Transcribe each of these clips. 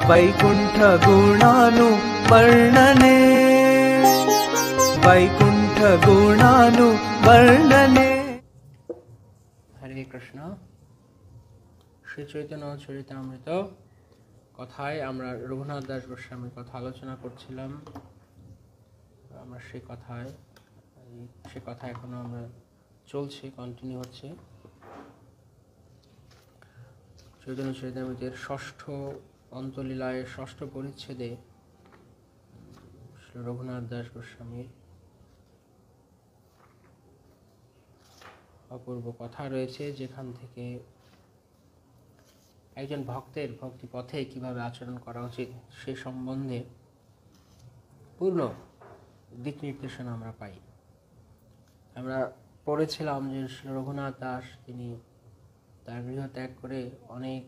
वैकुण्ठ गुणानुवर्णने वैकुण्ठ गुणानुवर्णने। हरे कृष्ण। श्री चैतन्य चरितामृत কথায় আমরা রঘুনাথ দাস গোস্বামীর কথা আলোচনা করছিলাম। আমরা সে কথা এখনো আমরা চলছে, কন্টিনিউ হচ্ছে। চৈতন্য চরিতামৃতের ষষ্ঠ অন্তলীলায় ষষ্ঠ পরিচ্ছেদে রঘুনাথ দাস গোস্বামীর অপূর্ব কথা রয়েছে, যেখান থেকে একজন ভক্তের ভক্তি পথে কিভাবে আচরণ করা উচিত সে সম্বন্ধে পূর্ণ দিক নির্দেশনা আমরা পাই। আমরা পড়েছিলাম যে রঘুনাথ দাস তিনি তার গৃহ ত্যাগ করে অনেক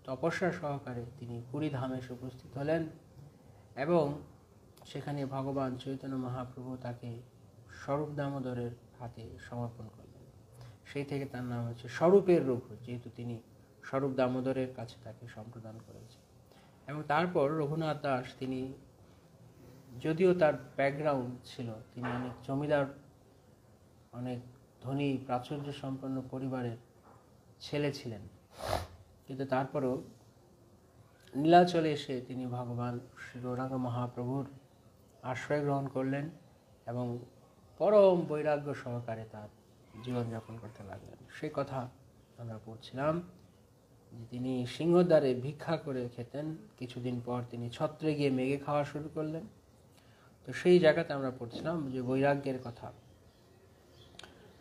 তপস্যা সহকারে তিনি পুরী ধামে এসে উপস্থিত হলেন এবং সেখানে ভগবান চৈতন্য মহাপ্রভু তাকে স্বরূপ দামোদরের হাতে সমর্পণ করলেন। সেই থেকে তার নাম হচ্ছে স্বরূপের রঘু, যেহেতু তিনি স্বরূপ দামোদরের কাছে তাকে সম্প্রদান করেছেন। এবং তারপর রঘুনাথ দাস তিনি, যদিও তার ব্যাকগ্রাউন্ড ছিল, তিনি অনেক জমিদার, অনেক ধনী প্রাচুর্য সম্পন্ন পরিবারের ছেলে ছিলেন, কিন্তু তারপরও নীলাচলে এসে তিনি ভগবান শ্রী গৌরাঙ্গ মহাপ্রভুর আশ্রয় গ্রহণ করলেন এবং পরম বৈরাগ্য সহকারে তার জীবনযাপন করতে লাগলেন। সেই কথা আমরা পড়ছিলাম যে তিনি সিংহদ্বারে ভিক্ষা করে খেতেন, কিছুদিন পর তিনি ছত্রে গিয়ে মেঘে খাওয়া শুরু করলেন। তো সেই জায়গাতে আমরা পড়ছিলাম যে বৈরাগ্যের কথা।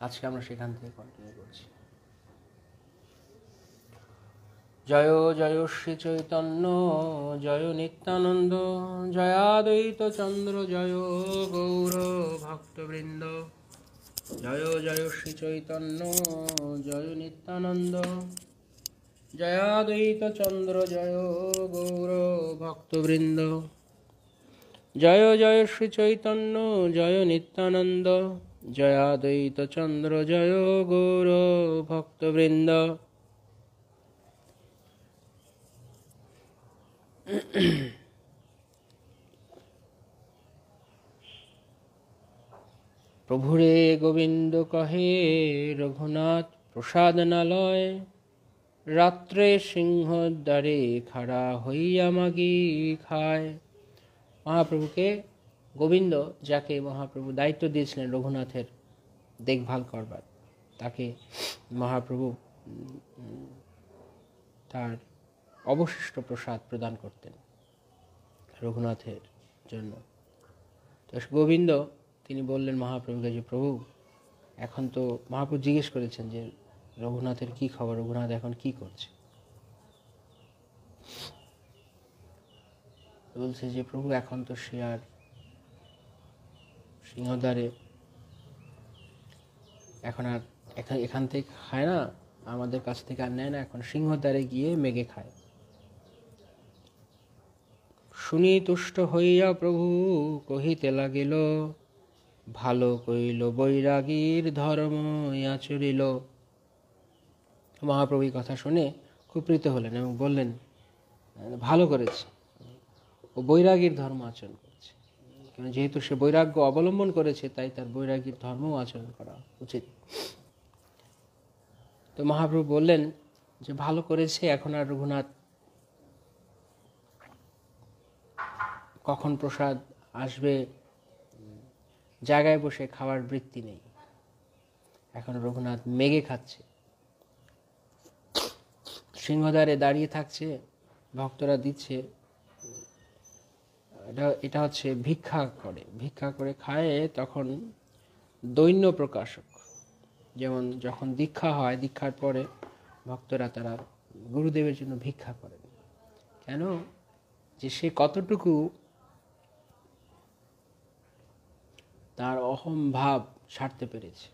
আজকে আমরা সেখান থেকে কন্টিনিউ করছি। জয় জয় শ্রী চৈতন্য জয় নিত্যানন্দ জয়াদ্বৈত চন্দ্র জয় গৌর ভক্তবৃন্দ। জয় জয় শ্রী চৈতন্য জয় নিত্যানন্দ জয়াদ্বৈত চন্দ্র জয় গৌর ভক্তবৃন্দ। জয় জয় শ্রী চৈতন্য জয় নিত্যানন্দ জয়াদ্বৈত চন্দ্র জয় গৌর ভক্তবৃন্দ। প্রভুরে গোবিন্দ কহে রঘুনাথ প্রসাদ নালয়, রাত্রে সিংহদ্বারে খাড়া হইয়া মাগি খায়। মহাপ্রভুকে গোবিন্দ, যাকে মহাপ্রভু দায়িত্ব দিয়েছিলেন রঘুনাথের দেখভাল করবার, তাকে মহাপ্রভু তার অবশিষ্ট প্রসাদ প্রদান করতেন রঘুনাথের জন্য। তো গোবিন্দ তিনি বললেন মহাপ্রভুকে যে প্রভু, এখন তো মহাপ্রভু জিজ্ঞেস করেছেন যে রঘুনাথের কি খবর, রঘুনাথ এখন কি করছে। বলছে যে প্রভু, এখন তো সে আর সিংহদ্বারে এখন আর এখান থেকে খায় না, আমাদের কাছ থেকে আর নেয় না, এখন সিংহদ্বারে গিয়ে মেঘে খায়। শুনি তুষ্ট হইয়া প্রভু কহিতে লাগিল, ভালো কইল বৈরাগীর ধর্ম আচরিল। মহাপ্রভু কথা শুনে খুব প্রীত হলেন এবং বললেন, ভালো করেছে, ও বৈরাগীর ধর্ম আচরণ করেছে। কারণ যেহেতু সে বৈরাগ্য অবলম্বন করেছে, তাই তার বৈরাগীর ধর্ম আচরণ করা উচিত। তো মহাপ্রভু বললেন যে ভালো করেছে, এখন আর রঘুনাথ কখন প্রসাদ আসবে জায়গায় বসে খাওয়ার বৃত্তি নেই, এখন রঘুনাথ মেঘে খাচ্ছে, সিংহদ্বারে দাঁড়িয়ে থাকছে, ভক্তরা দিচ্ছে, এটা হচ্ছে ভিক্ষা করে খায়। তখন দৈন্য প্রকাশক, যেমন যখন দীক্ষা হয়, দীক্ষার পরে ভক্তরা তারা গুরুদেবের জন্য ভিক্ষা করেন। কেন? যে সে কতটুকু তার অহম ভাব ছাড়তে পেরেছে,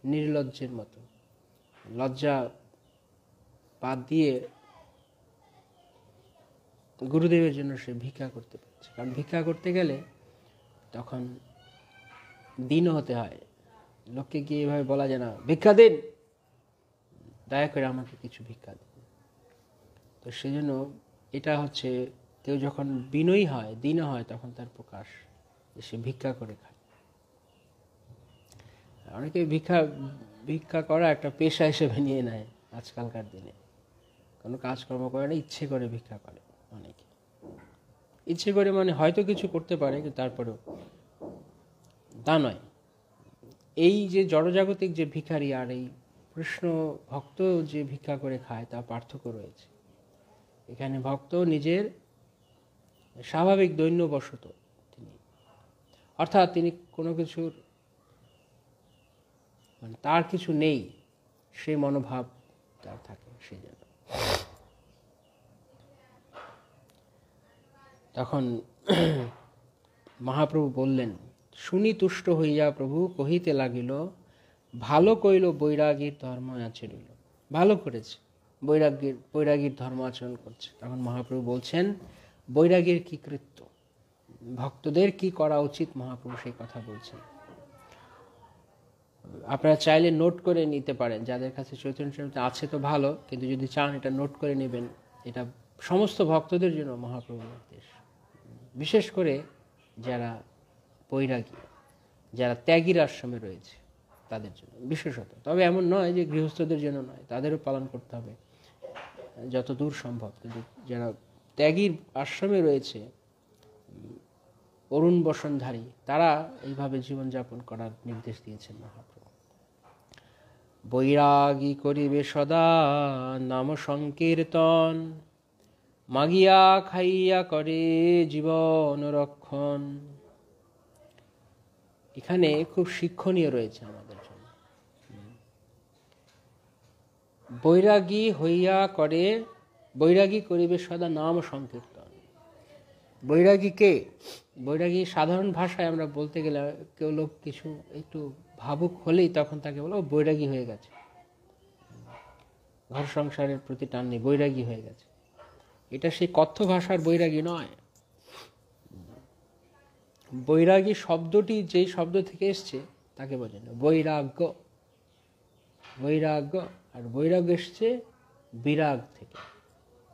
নির্লজ্জের মতো লজ্জা বাদ দিয়ে গুরুদেবের জন্য সে ভিক্ষা করতে পেরেছে। কারণ ভিক্ষা করতে গেলে তখন দিনও হতে হয়, লোককে গিয়ে এভাবে বলা যায় না ভিক্ষা দিন, দয়া করে আমাকে কিছু ভিক্ষা দিন। তো সেই জন্য এটা হচ্ছে কেউ যখন বিনয়ী হয়, দীন হয়, তখন তার প্রকাশ, সে ভিক্ষা করে খায়। অনেকে ভিক্ষা করা একটা পেশা হিসেবে নিয়ে নেয় আজকালকার দিনে। কোনো কাজকর্ম করে না, ইচ্ছে করে ভিক্ষা করে। অনেকে ইচ্ছে করে, মানে হয়তো কিছু করতে পারে, কিন্তু তারপরেও তা নয়। এই যে জড়জাগতিক যে ভিখারি আর এই কৃষ্ণ ভক্ত যে ভিক্ষা করে খায়, তা পার্থক্য রয়েছে। এখানে ভক্ত নিজের স্বাভাবিক দৈন্যবশত তিনি, অর্থাৎ তিনি কোনো কিছুর, মানে তার কিছু নেই, সেই মনোভাব তার থাকে। সেই জন্য তখন মহাপ্রভু বললেন, শুনি তুষ্ট হইয়া প্রভু কহিতে লাগিল, ভালো কইল বৈরাগীর ধর্ম আচরিল। ভালো করেছে, বৈরাগীর ধর্ম আচরণ করছে। তখন মহাপ্রভু বলছেন, বৈরাগীর কি কৃত্য, ভক্তদের কি করা উচিত, মহাপ্রভু সেই কথা বলছেন। আপনারা চাইলে নোট করে নিতে পারেন, যাদের কাছে চৈতন্য চরিতামৃত আছে তো ভালো, কিন্তু যদি চান এটা নোট করে নেবেন। এটা সমস্ত ভক্তদের জন্য মহাপ্রভুর নির্দেশ, বিশেষ করে যারা বৈরাগী, যারা ত্যাগীর আশ্রমে রয়েছে তাদের জন্য বিশেষত। তবে এমন নয় যে গৃহস্থদের জন্য নয়, তাদেরও পালন করতে হবে যত দূর সম্ভব। কিন্তু যারা ত্যাগীর আশ্রমে রয়েছে, অরুণ বসনধারী, তারা এইভাবে জীবনযাপন করার নির্দেশ দিয়েছেন মহাপ্রভু। বৈরাগী করিবে সদা নাম সংকীর্তন, মাগিয়া খাইয়া করে জীবন রক্ষণ। এখানে খুব শিক্ষণীয় রয়েছে আমাদের জন্য। বৈরাগী করিবে সদা নাম সংকীর্তন। বৈরাগী কে? বৈরাগী সাধারণ ভাষায় আমরা বলতে গেলে, কেউ লোক কিছু একটু ভাবুক হলেই তখন তাকে বলো বৈরাগী হয়ে গেছে, ঘর সংসারের প্রতি টান নেই, বৈরাগী হয়ে গেছে। এটা সেই কথ্য ভাষার বৈরাগী নয়। বৈরাগী শব্দটি যেই শব্দ থেকে এসছে তাকে বোঝেন, বৈরাগ্য। বৈরাগ্য আর বৈরাগ্য এসছে বিরাগ থেকে,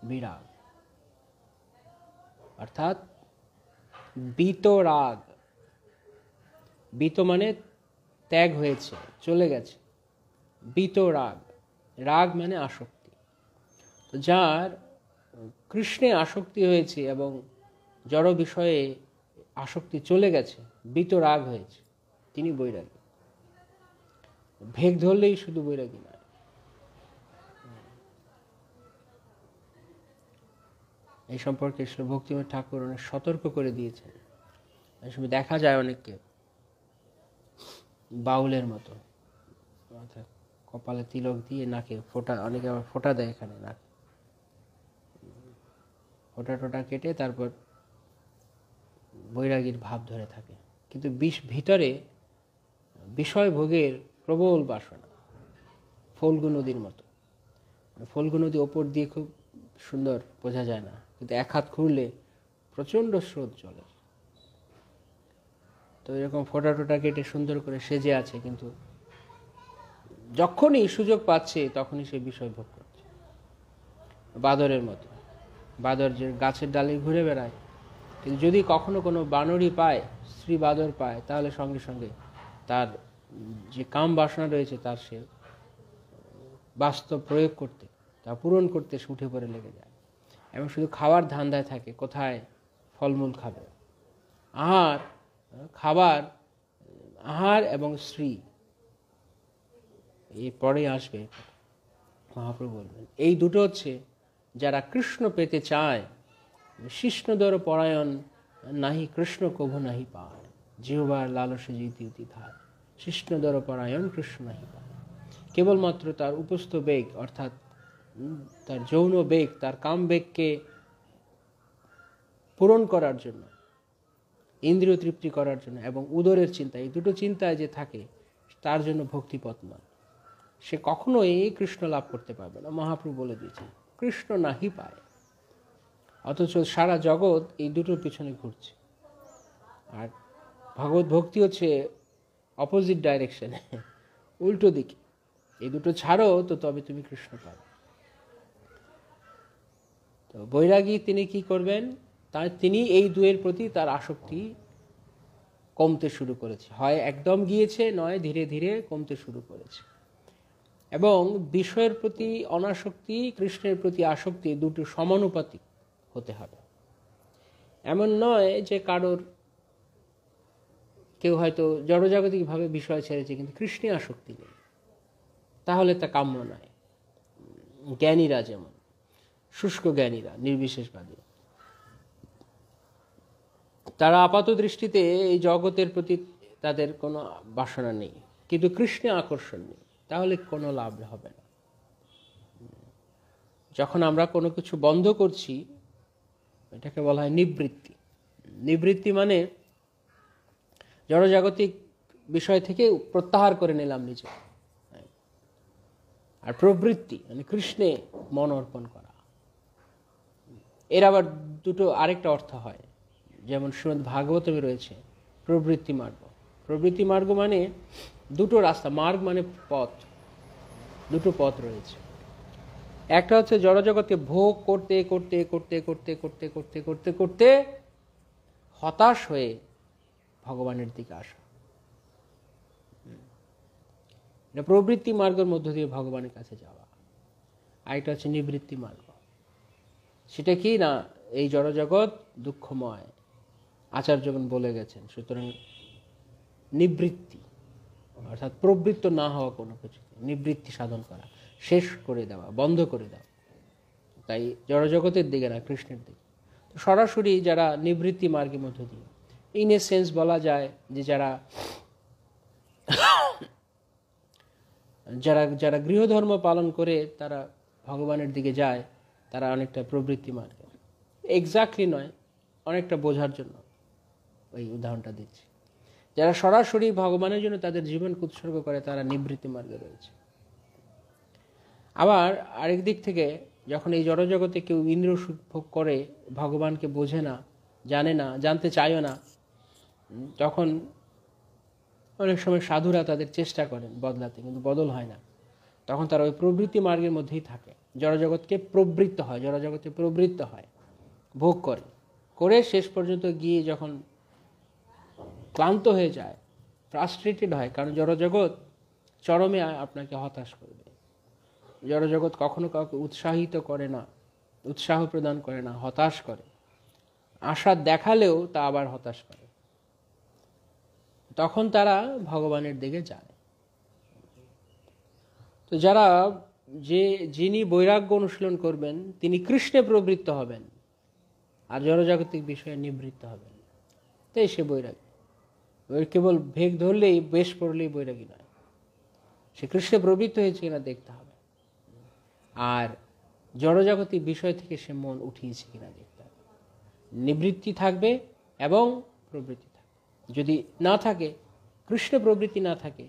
বিরাগ অর্থাৎ বিতরাগ। বিত মানে ত্যাগ হয়েছে, চলে গেছে। বিতরাগ, রাগ মানে আসক্তি। তো যার কৃষ্ণে আসক্তি হয়েছে এবং জড় বিষয়ে আসক্তি চলে গেছে, বিতরাগ হয়েছে, তিনি বৈরাগী। ভেগ ধরলেই শুধু বৈরাগী নয়। এই সম্পর্কে শ্রী ভক্তিময় ঠাকুর অনেক সতর্ক করে দিয়েছেন। এই সময় দেখা যায় অনেককে বাউলের মতো, অর্থাৎ কপালে তিলক দিয়ে নাকে ফোঁটা, অনেকে আবার ফোঁটা দেয় এখানে নাকে, ফোঁটা টোটা কেটে তারপর বৈরাগীর ভাব ধরে থাকে। কিন্তু ভিতরে বিষয় ভোগের প্রবল বাসনা, ফল্গু নদীর মতো। ফল্গু নদী ওপর দিয়ে খুব সুন্দর, বোঝা যায় না, কিন্তু এক হাত খুঁড়লে প্রচণ্ড স্রোত চলে। তো এরকম ফোঁটা টোটা কেটে সুন্দর করে সেজে আছে, কিন্তু যখনই সুযোগ পাচ্ছে তখনই সে বিষয় ভোগ করছে। বাদরের মতো, বাদর যে গাছের ডালে ঘুরে বেড়ায়, কিন্তু যদি কখনো কোনো বানরই পায়, স্ত্রী বাদর পায়, তাহলে সঙ্গে সঙ্গে তার যে কাম বাসনা রয়েছে তার সে বাস্তব প্রয়োগ করতে, তা পূরণ করতে সে উঠে পড়ে লেগে যায়। এবং শুধু খাওয়ার ধান্দায় থাকে, কোথায় ফলমূল খাবে। আহার এবং স্ত্রী এরপরে আসবে। মহাপ্রভু বলবেন এই দুটো হচ্ছে যারা কৃষ্ণ পেতে চায়, শিষ্ণদর পরায়ণ নাহি কৃষ্ণ কভু নাহি পায়, জিহ্বার লালসে জিতি ধায়, শিষ্ণদর পরায়ণ কৃষ্ণ নাহি পায়। কেবলমাত্র তার উপস্থ বেগ, অর্থাৎ তার যৌন বেগ, তার কাম বেগকে পূরণ করার জন্য, ইন্দ্রিয় তৃপ্তি করার জন্য এবং উদরের চিন্তা, এই দুটো চিন্তায় যে থাকে, তার জন্য ভক্তিপথ নয়, সে কখনোই কৃষ্ণ লাভ করতে পারবে না। মহাপ্রভু বলে দিয়েছেন কৃষ্ণ নাহি পায়। অথচ সারা জগৎ এই দুটোর পিছনে ঘুরছে। আর ভগবত ভক্তি হচ্ছে অপোজিট ডাইরেকশনে, উল্টো দিকে। এই দুটো ছাড়ো তো তবে তুমি কৃষ্ণ পাবে। তো বৈরাগী তিনি কি করবেন, তিনি এই দুয়ের প্রতি তার আসক্তি কমতে শুরু করেছে, হয় একদম গিয়েছে, নয় ধীরে ধীরে কমতে শুরু করেছে। এবং বিষয়ের প্রতি অনাসক্তি, কৃষ্ণের প্রতি আসক্তি দুটো সমানুপাতিক হতে হবে। এমন নয় যে কেউ হয়তো জড়জাগতিকভাবে বিষয় ছেড়েছে কিন্তু কৃষ্ণে আসক্তি নেই, তাহলে তা কাম্য নয়। জ্ঞানীরা, যেমন শুষ্ক জ্ঞানীরা, নির্বিশেষবাদী, তারা আপাত দৃষ্টিতে এই জগতের প্রতি তাদের কোনো বাসনা নেই, কিন্তু কৃষ্ণে আকর্ষণ নেই, তাহলে কোনো লাভ হবে না। যখন আমরা কোনো কিছু বন্ধ করছি, এটাকে বলা হয় নিবৃত্তি। নিবৃত্তি মানে জড়জাগতিক বিষয় থেকে প্রত্যাহার করে নিলাম নিজে। আর প্রবৃত্তি মানে কৃষ্ণে মন অর্পণ করা। এর আবার দুটো আরেকটা অর্থ হয়, যেমন শ্রীমদ্ ভাগবতমে রয়েছে প্রবৃত্তি মার্গ। প্রবৃত্তি মার্গ মানে দুটো রাস্তা, মার্গ মানে পথ, দুটো পথ রয়েছে। একটা হচ্ছে জড়জগৎকে ভোগ করতে করতে করতে করতে করতে করতে করতে করতে হতাশ হয়ে ভগবানের দিকে আসা, এটা প্রবৃত্তি মার্গের মধ্য দিয়ে ভগবানের কাছে যাওয়া। আর এটা হচ্ছে নিবৃত্তি মার্গ। সেটা কি না, এই জড়জগৎ দুঃখময়, আচার্যগণ বলে গেছেন, সুতরাং নিবৃত্তি অর্থাৎ প্রবৃত্ত না হওয়া কোনো কিছু, নিবৃত্তি সাধন করা, শেষ করে দেওয়া, বন্ধ করে দেওয়া। তাই জড়জগতের দিকে না, কৃষ্ণের দিকে। তো সরাসরি যারা নিবৃত্তি মার্গের মধ্য দিয়ে, ইন এ সেন্স বলা যায় যে যারা যারা যারা গৃহধর্ম পালন করে তারা ভগবানের দিকে যায়, তারা অনেকটা প্রবৃত্তি মার্গে। এক্স্যাক্টলি নয়, অনেকটা বোঝার জন্য ওই উদাহরণটা দিচ্ছি। যারা সরাসরি ভগবানের জন্য তাদের জীবনকে উৎসর্গ করে, তারা নিবৃত্তি মার্গে রয়েছে। আবার আরেক দিক থেকে যখন এই জড়জগতে কেউ ইন্দ্রিয় সুখ ভোগ করে, ভগবানকে বোঝে না, জানে না, জানতে চায়ও না, তখন অনেক সময় সাধুরা তাদের চেষ্টা করেন বদলাতে, কিন্তু বদল হয় না। তখন তারা ওই প্রবৃত্তি মার্গের মধ্যেই থাকে, জড়জগৎকে প্রবৃত্ত হয়, জড়জগতে প্রবৃত্ত হয়, ভোগ করে, করে শেষ পর্যন্ত গিয়ে যখন ক্লান্ত হয়ে যায়, ফ্রাস্ট্রেটেড হয়, কারণ জড়জগৎ চরমে আপনাকে হতাশ করবে। জড়জগৎ কখনো কাউকে উৎসাহিত করে না, উৎসাহ প্রদান করে না, হতাশ করে। আশা দেখালেও তা আবার হতাশ করে। তখন তারা ভগবানের দিকে যায়। তো যিনি বৈরাগ্য অনুশীলন করবেন তিনি কৃষ্ণে প্রবৃত্ত হবেন, আর জড়জাগতিক বিষয়ে নিবৃত্ত হবেন, তাই সে বৈরাগী। কেবল ভেগ ধরলেই, বেশ পড়লেই বৈরাগী নয়, সে কৃষ্ণে প্রবৃত্ত হয়েছে কিনা দেখতে হবে, আর জড়জাগতিক বিষয় থেকে সে মন উঠিয়েছে কিনা দেখতে হবে। নিবৃত্তি থাকবে এবং প্রবৃত্তি থাকবে। যদি না থাকে, কৃষ্ণ প্রবৃত্তি না থাকে,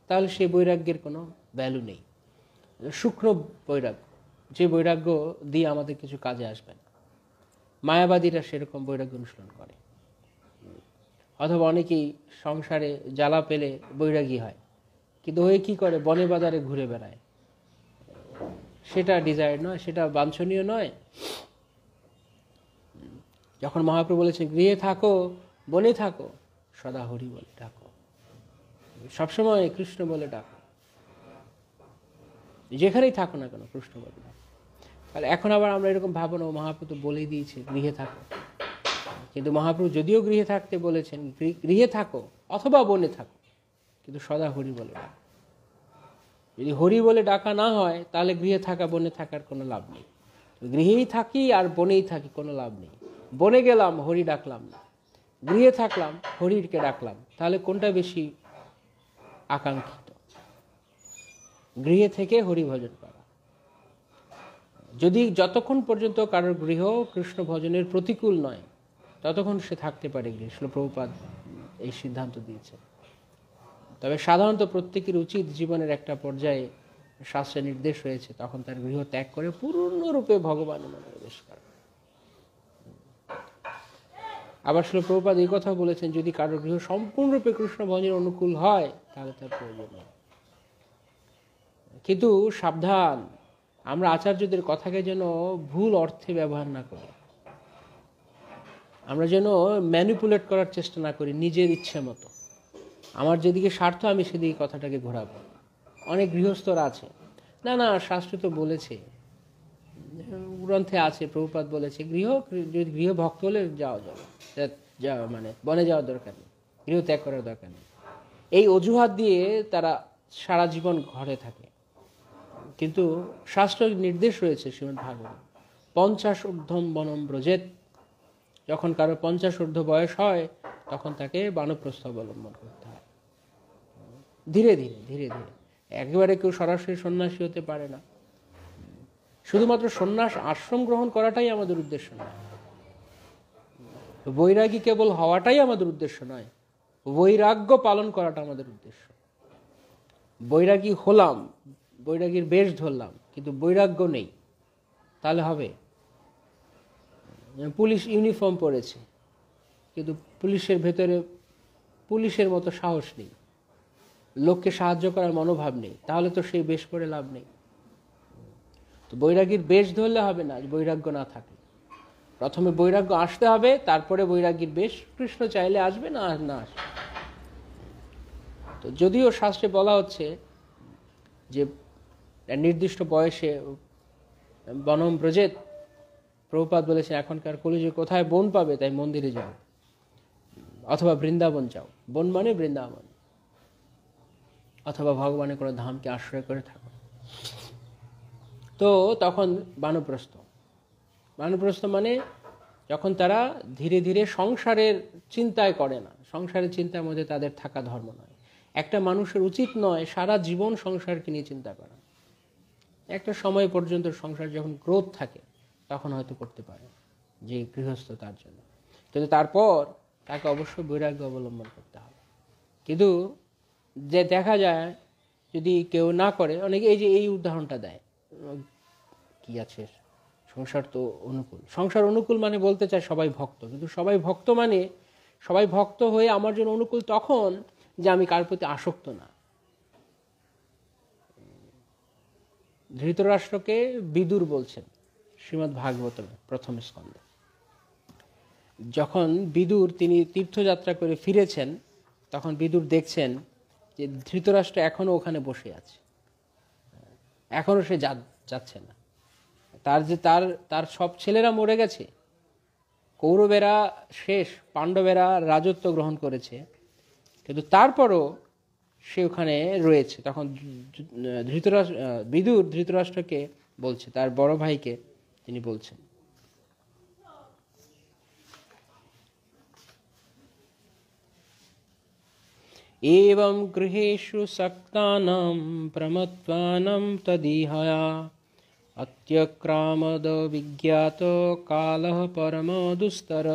তাহলে সে বৈরাগ্যের কোনো ভ্যালু নেই। সূক্ষ্ম বৈরাগ্য, যে বৈরাগ্য দিয়ে আমাদের কিছু কাজে আসবে না। মায়াবাদীরা সেরকম বৈরাগ্য অনুশীলন করে। অথবা অনেকেই সংসারে জ্বালা পেলে বৈরাগী হয়, কিন্তু ওই কি করে, বনে বাজারে ঘুরে বেড়ায়। সেটা ডিজায়ার নয়, সেটা বাঞ্ছনীয় নয়। যখন মহাপ্রভু বলেছেন গৃহে থাকো, বনে থাকো, সদা হরি বলে ডাকো, সবসময় কৃষ্ণ বলে ডাকো, যেখানেই থাকো না কেন কৃষ্ণ বলে ডাকো। তাহলে এখন আবার আমরা এরকম ভাবো না, মহাপ্রভু তো বলেই দিয়েছে গৃহে থাকো। কিন্তু মহাপ্রভু যদিও গৃহে থাকতে বলেছেন, গৃহে থাকো অথবা বনে থাকো, কিন্তু সদা হরি বলে ডাকো। যদি হরি বলে ডাকা না হয়, তাহলে গৃহে থাকা, বনে থাকার কোনো লাভ নেই। গৃহেই থাকি আর বনেই থাকি, কোনো লাভ নেই। বনে গেলাম, হরি ডাকলাম না, গৃহে থাকলাম, হরিকে ডাকলাম, তাহলে কোনটা বেশি আকাঙ্ক্ষিত? গৃহে থেকে হরি ভজন করা। যদি যতক্ষণ পর্যন্ত কারোর গৃহ কৃষ্ণ ভজনের প্রতিকূল নয়, ততক্ষণ সে থাকতে পারে গৃহে। শিল প্রভুপাদ এই সিদ্ধান্ত দিয়েছে। তবে সাধারণত প্রত্যেকের উচিত জীবনের একটা পর্যায়ে, শাস্ত্রে নির্দেশ হয়েছে, তখন তার গৃহ ত্যাগ করে পূর্ণরূপে ভগবানের মনে প্রবেশ করা। আবার শিল প্রভুপাদ এই কথা বলেছেন, যদি কারোর গৃহ সম্পূর্ণরূপে কৃষ্ণ ভজনের অনুকূল হয়, তাহলে তার প্রয়োজন নেই। কিন্তু সাবধান, আমরা আচার্যদের কথাকে যেন ভুল অর্থে ব্যবহার না করি, আমরা যেন ম্যানিপুলেট করার চেষ্টা না করি নিজের ইচ্ছে মতো। আমার যেদিকে স্বার্থ আমি সেদিকে কথাটাকে ঘোরাবো। অনেক গৃহস্থরা আছে, না না শাস্ত্র তো বলেছে, গ্রন্থে আছে, প্রভুপাদ বলেছে, যদি গৃহ ভক্ত হলে যাওয়া মানে বনে যাওয়ার দরকার নেই, গৃহ ত্যাগ করার দরকার নেই। এই অজুহাত দিয়ে তারা সারা জীবন ঘরে থাকে। কিন্তু শাস্ত্র নির্দেশ রয়েছে শ্রীমদ্ ভাগবত, 50 ঊর্ধ্বম বনম ব্রজেত। যখন কারো 50 ঊর্ধ্ব বয়স হয় তখন তাকে বানপ্রস্থ অবলম্বন করতে হয়, ধীরে ধীরে ধীরে ধীরে। একেবারে কেউ সরাসরি সন্ন্যাসী হতে পারে না। শুধুমাত্র সন্ন্যাস আশ্রম গ্রহণ করাটাই আমাদের উদ্দেশ্য নয়, বৈরাগী কেবল হওয়াটাই আমাদের উদ্দেশ্য নয়, বৈরাগ্য পালন করাটা আমাদের উদ্দেশ্য। বৈরাগী হলাম, বৈরাগীর বেশ ধরলাম, কিন্তু বৈরাগ্য নেই, তাহলে হবে? পুলিশ ইউনিফর্ম পরেছে কিন্তু পুলিশের ভেতরে পুলিশের মতো সাহস নেই, লোককে সাহায্য করার মনোভাব নেই, তাহলে তো সেই বেশ করে লাভ নেই। তো বৈরাগীর বেশ ধরলে হবে না বৈরাগ্য না থাকে। প্রথমে বৈরাগ্য আসতে হবে, তারপরে বৈরাগীর বেশ। কৃষ্ণ চাইলে আসবে, না না আসবে। তো যদিও শাস্ত্রে বলা হচ্ছে যে নির্দিষ্ট বয়সে বনম ব্রজেত, প্রভুপাদ বলেছেন এখনকার কলিযুগে কোথায় বন পাবে, তাই মন্দিরে যাও অথবা বৃন্দাবন যাও। বন মানে বৃন্দাবন, অথবা ভগবানের কোনো ধামকে আশ্রয় করে থাকো। তো তখন বানপ্রস্থ। বানপ্রস্থ মানে যখন তারা ধীরে ধীরে সংসারের চিন্তায় করে না, সংসারের চিন্তার মধ্যে তাদের থাকা ধর্ম নয়। একটা মানুষের উচিত নয় সারা জীবন সংসারকে নিয়ে চিন্তা করা। একটা সময় পর্যন্ত সংসার যখন গ্রোথ থাকে তখন হয়তো করতে পারে, যে গৃহস্থ তার জন্য। কিন্তু তারপর তাকে অবশ্যই বৈরাগ্য অবলম্বন করতে হবে। কিন্তু যে দেখা যায় যদি কেউ না করে, অনেকে এই যে এই উদাহরণটা দেয়, কি আছে সংসার তো অনুকূল, সংসার অনুকূল মানে বলতে চায় সবাই ভক্ত। কিন্তু সবাই ভক্ত মানে সবাই ভক্ত হয়ে আমার জন্য অনুকূল তখন যে আমি কার প্রতি আসক্ত না। ধৃতরাষ্ট্রকে বিদুর বলছেন শ্রীমদ্ ভাগবতের প্রথম স্কন্ধে। যখন বিদুর তিনি তীর্থযাত্রা করে ফিরেছেন, তখন বিদুর দেখছেন যে ধৃতরাষ্ট্র এখনো ওখানে বসে আছে, এখনো সে যাচ্ছে না। তার সব ছেলেরা মরে গেছে, কৌরবেরা শেষ, পাণ্ডবেরা রাজত্ব গ্রহণ করেছে, কিন্তু তারপরও সে ওখানে রয়েছে। তখন বিদুর ধৃতরাষ্ট্রকে বলছে, তার বড় ভাইকে তিনি বলছেন, एवं गृहेषु सक्तानां प्रमत्वानं तदिहया अत्यक्रामद विज्ञात कालः परम दुस्तर।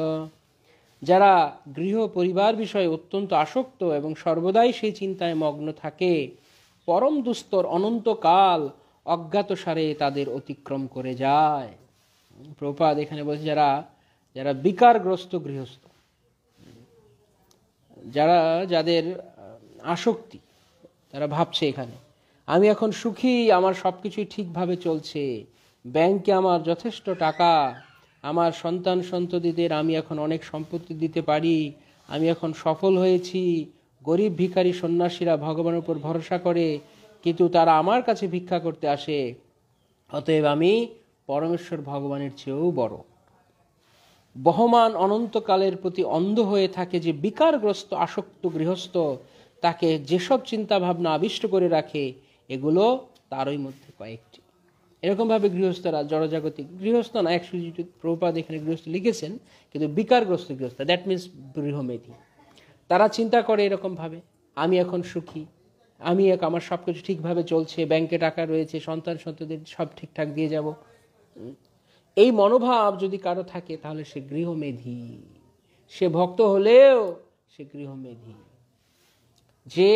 যারা গৃহ পরিবার বিষয়ে অত্যন্ত আসক্ত এবং সর্বদাই সেই চিন্তায় মগ্ন থাকে, পরম দুস্তর অনন্তকাল অজ্ঞাতসারে তাদের অতিক্রম করে যায়। প্রভুপাদ এখানে বলছে যারা বিকারগ্রস্ত গৃহস্থ, যাদের আসক্তি, তারা ভাবছে এখানে আমি এখন সুখী, আমার সব কিছুই ঠিকভাবে চলছে, ব্যাংকে আমার যথেষ্ট টাকা, আমার সন্তান সন্ততিদের আমি এখন অনেক সম্পত্তি দিতে পারি, আমি এখন সফল হয়েছি। গরিব ভিখারি সন্ন্যাসীরা ভগবানের উপর ভরসা করে, কিন্তু তারা আমার কাছে ভিক্ষা করতে আসে, অতএব আমি পরমেশ্বর ভগবানের চেয়েও বড়। বহমান অনন্তকালের প্রতি অন্ধ হয়ে থাকে যে বিকারগ্রস্ত আসক্ত গৃহস্থ, তাকে যেসব চিন্তা ভাবনা আবিষ্ট করে রাখে এগুলো তারই মধ্যে কয়েকটি। এরকমভাবে গৃহস্থরা, জড়জাগতিক গৃহস্থ না, অ্যাকচুয়ালি প্রভুপাদ এখানে গৃহস্থ লিখেছেন, কিন্তু বিকারগ্রস্ত গৃহস্থ, দ্যাট মিনস গৃহমেধি, তারা চিন্তা করে এরকমভাবে আমি এখন সুখী, আমার সব কিছু ঠিকভাবে চলছে, ব্যাংকে টাকা রয়েছে, সন্তান সন্ততিদের সব ঠিকঠাক দিয়ে যাব। এই মনোভাব যদি কারো থাকে তাহলে সে গৃহমেধি, সে ভক্ত হলেও সে গৃহমেধি। যে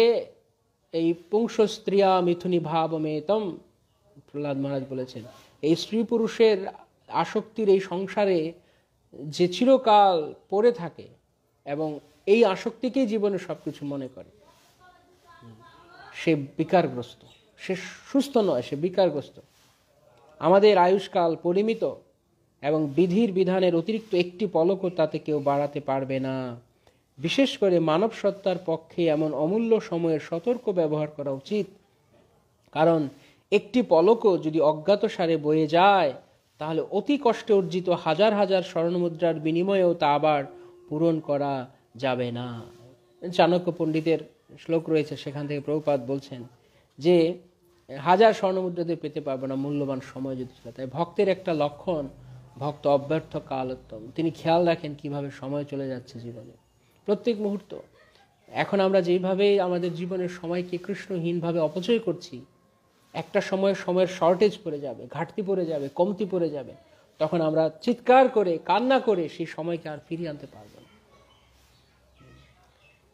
এই পুংস স্ত্রিয়া মিথুনি ভাবমেতম, প্রহ্লাদ মহারাজ বলেছেন, এই স্ত্রী পুরুষের আসক্তির এই সংসারে যে চিরকাল পড়ে থাকে এবং এই আসক্তিকেই জীবনে সবকিছু মনে করে, সে বিকারগ্রস্ত, সে সুস্থ নয়, সে বিকারগ্রস্ত। আমাদের আয়ুষ্কাল পরিমিত এবং বিধির বিধানের অতিরিক্ত একটি পলকও তাতে কেউ বাড়াতে পারবে না। বিশেষ করে মানব সত্তার পক্ষে এমন অমূল্য সময়ের সতর্ক ব্যবহার করা উচিত, কারণ একটি পলকও যদি অজ্ঞাতসারে বয়ে যায় তাহলে অতি কষ্টে অর্জিত হাজার হাজার স্বর্ণমুদ্রার বিনিময়েও তা আবার পূরণ করা যাবে না। চাণক্য পণ্ডিতের শ্লোক রয়েছে, সেখান থেকে প্রভুপাদ বলছেন যে হাজার স্বর্ণমুদ্রাতে পেতে পারবে না মূল্যবান সময় যদি ছিল। তাই ভক্তের একটা লক্ষণ, ভক্ত অব্যর্থ কালোত্তম, তিনি খেয়াল রাখেন কিভাবে সময় চলে যাচ্ছে জীবনে প্রত্যেক মুহূর্ত। এখন আমরা যেভাবে আমাদের জীবনের সময়কে কৃষ্ণহীনভাবে অপচয় করছি, একটা সময়ের শর্টেজ পড়ে যাবে, ঘাটতি পড়ে যাবে, কমতি পড়ে যাবে, তখন আমরা চিৎকার করে কান্না করে সেই সময়কে আর ফিরিয়ে আনতে পারব না।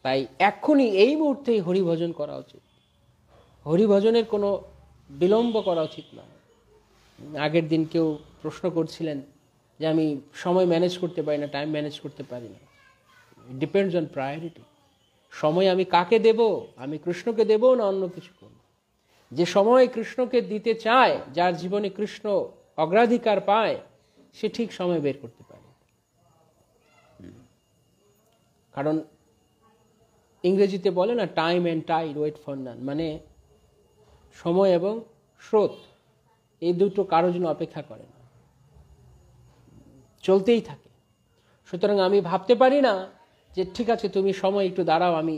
তাই এক্ষুনি এই মুহূর্তেই হরিভজন করা উচিত। হরিভজনের কোনো বিলম্ব করা উচিত না। আগের দিন কেউ প্রশ্ন করছিলেন যে আমি সময় ম্যানেজ করতে পারি না, টাইম ম্যানেজ করতে পারি না। Depends on priority. সময় আমি কাকে দেব? আমি কৃষ্ণকে দেব না অন্য কিছু করব? যে সময় কৃষ্ণকে দিতে চায়, যার জীবনে কৃষ্ণ অগ্রাধিকার পায়, সে ঠিক সময় বের করতে পারে। কারণ ইংরেজিতে বলে না, time and tide wait for none, মানে সময় এবং স্রোত এই দুটো কারোর জন্য অপেক্ষা করে না, চলতেই থাকে। সুতরাং আমি ভাবতে পারি না যে ঠিক আছে তুমি সময় একটু দাঁড়াও, আমি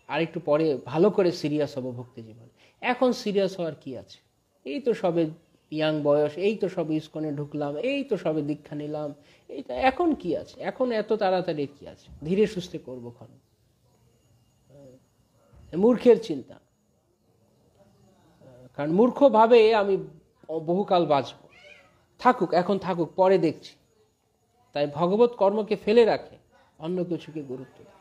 আরেকটু পরে ভালো করে সিরিয়াস হব ভক্তি জীবন। এখন সিরিয়াস হওয়ার কি আছে? এই তো সবে ইয়াং বয়স, এই তো সবে ইস্কনে ঢুকলাম, এই তো সবে দীক্ষা নিলাম, এইটা এখন কি আছে? এখন এত তাড়াতাড়ি কি আছে? ধীরে সুস্থে করবো ক্ষণ। মূর্খের চিন্তা। কারণ মূর্খ ভাবে আমি বহুকাল বাঁচব, থাকুক এখন থাকুক, পরে দেখছি। তাই ভগবত কর্মকে ফেলে রাখে, অন্য কিছুকে গুরুত্ব দেয়।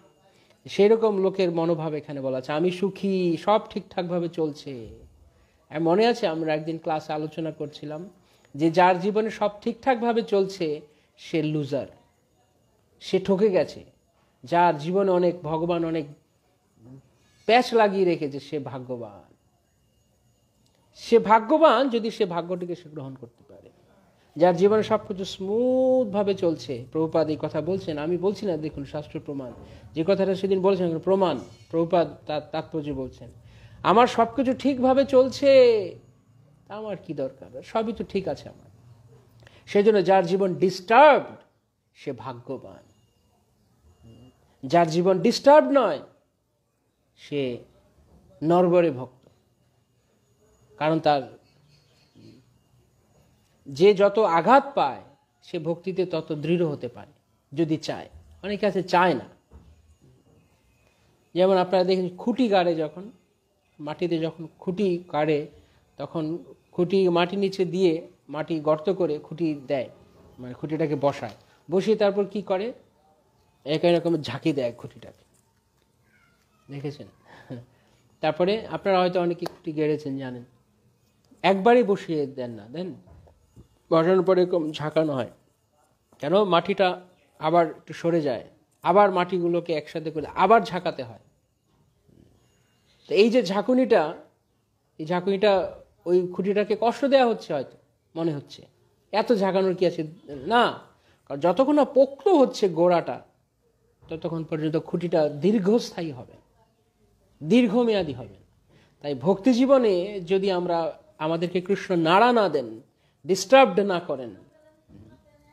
সেই রকম লোকের মনোভাব এখানে বলা আছে। আমি সুখী, সব ঠিকঠাকভাবে চলছে। মনে আছে আমরা একদিন ক্লাসে আলোচনা করছিলাম যে যার জীবনে সব ঠিকঠাকভাবে চলছে সে লুজার, সে ঠকে গেছে। যার জীবনে অনেক ভগবান অনেক প্যাচ লাগিয়ে রেখেছে সে ভাগ্যবান। সে ভাগ্যবান যদি সে ভাগ্যটিকে সে গ্রহণ করতে পারে। যার জীবনে সবকিছু স্মুথ ভাবে চলছে, প্রভুপাদ এই কথা বলছেন, আমি বলছি না, দেখুন শাস্ত্র প্রমাণ। যে কথাটা সেদিন বলছেন প্রমাণ, প্রভুপাদ তার তাৎপর্য বলছেন। আমার সবকিছু ঠিকভাবে চলছে, আমার কি দরকার? সবই তো ঠিক আছে আমার। সেজন্য যার জীবন ডিস্টার্বড সে ভাগ্যবান। যার জীবন ডিস্টার্ব নয় সে নরবরে ভক্ত। কারণ তার যে যত আঘাত পায় সে ভক্তিতে তত দৃঢ় হতে পারে যদি চায়। অনেকে আছে চায় না। যেমন আপনারা দেখেন খুঁটি গাড়ে, যখন মাটিতে যখন খুঁটি গাড়ে তখন খুঁটি মাটির নিচে দিয়ে মাটি গর্ত করে খুঁটি দেয়, মানে খুঁটিটাকে বসায়, বসিয়ে তারপর কি করে এরকম ঝাঁকি দেয় খুঁটিটাকে, দেখেছেন? তারপরে আপনারা হয়তো অনেকে খুঁটি গেড়েছেন, জানেন। একবারই বসিয়ে দেন না, দেন বসানোর পরে এরকম ঝাঁকানো হয়, কেন মাটিটা আবার একটু সরে যায়, আবার মাটিগুলোকে একসাথে করে আবার ঝাঁকাতে হয়। তো এই যে ঝাঁকুনিটা, এই ঝাঁকুনিটা ওই খুঁটিটাকে কষ্ট দেওয়া হচ্ছে হয়তো মনে হচ্ছে, এত ঝাঁকানোর কি আছে? না, কারণ যতক্ষণ না পোক্ত হচ্ছে গোড়াটা ততক্ষণ পর্যন্ত খুঁটিটা দীর্ঘস্থায়ী হবে, দীর্ঘমেয়াদী হবে। তাই ভক্তি জীবনে যদি আমরা আমাদেরকে কৃষ্ণ নাড়া না দেন, ডিস্টার্বড না করেন,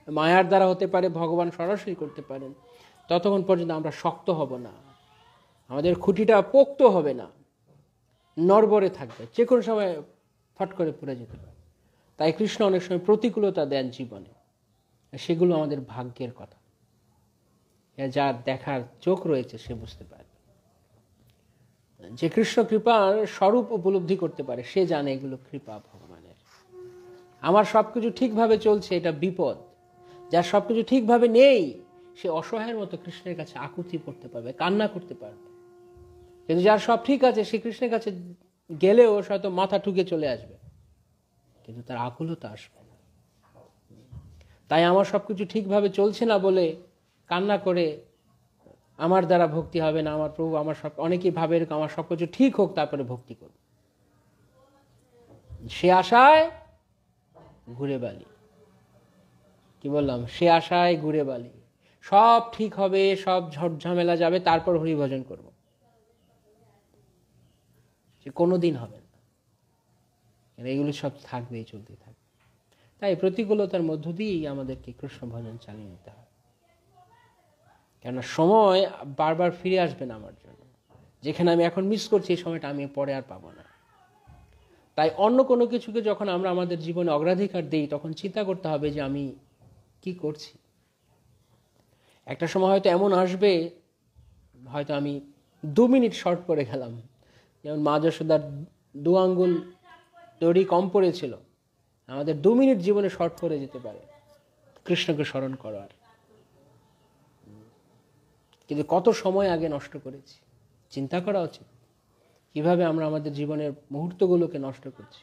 মায়ার দ্বারা হতে পারে, ভগবান সরাসরি করতে পারেন, ততক্ষণ পর্যন্ত আমরা শক্ত হব না, আমাদের খুঁটিটা পোক্ত হবে না, নড়বড়ে থাকবে, যে কোনো সময় ফট করে পড়ে যেতে পারে। তাই কৃষ্ণ অনেক সময় প্রতিকূলতা দেন জীবনে, সেগুলো আমাদের ভাগ্যের কথা। যার দেখার চোখ রয়েছে সে বুঝতে পারে। যে কৃষ্ণ কৃপার স্বরূপ উপলব্ধি করতে পারে সে জানে এগুলো কৃপা ভগবানের। আমার সবকিছু ঠিকভাবে চলছে, এটা বিপদ। যার সবকিছু ঠিকভাবে নেই সে অসহায়ের মতো কৃষ্ণের কাছে আকুতি করতে পারবে, কান্না করতে পারবে। কিন্তু যার সব ঠিক আছে সে কৃষ্ণের কাছে গেলেও হয়তো মাথা ঠুকে চলে আসবে, কিন্তু তার আকুলতা আসবে না। তাই আমার সবকিছু ঠিকভাবে চলছে না বলে কান্না করে আমার দ্বারা ভক্তি হবে না, আমার প্রভু আমার সব, অনেকেই ভাবে এরকম আমার সবকিছু ঠিক হোক তারপরে ভক্তি করব। সে আশায় ঘুরে বালি। কি বললাম? সে আশায় ঘুরে বালি। সব ঠিক হবে, সব ঝামেলা যাবে, তারপর হরিভজন করব, সে কোনোদিন হবে না। এগুলো সব থাকবেই, চলতে থাকবে। তাই প্রতিকূলতার মধ্য দিয়েই আমাদেরকে কৃষ্ণ ভজন চালিয়ে নিতে হবে। কেননা সময় বারবার ফিরে আসবে না আমার জন্য। যেখানে আমি এখন মিস করছি, এই সময়টা আমি পরে আর পাবো না। তাই অন্য কোনো কিছুকে যখন আমরা আমাদের জীবনে অগ্রাধিকার দিই, তখন চিন্তা করতে হবে যে আমি কি করছি। একটা সময় হয়তো এমন আসবে, হয়তো আমি 2 মিনিট শর্ট করে গেলাম, যেমন মা যশোদার 2 আঙ্গুল দড়ি কম পড়েছিল। আমাদের 2 মিনিট জীবনে শর্ট করে যেতে পারে কৃষ্ণকে স্মরণ করার। কিন্তু কত সময় আগে নষ্ট করেছি, চিন্তা করা উচিত কিভাবে আমরা আমাদের জীবনের মুহূর্তগুলোকে নষ্ট করছি।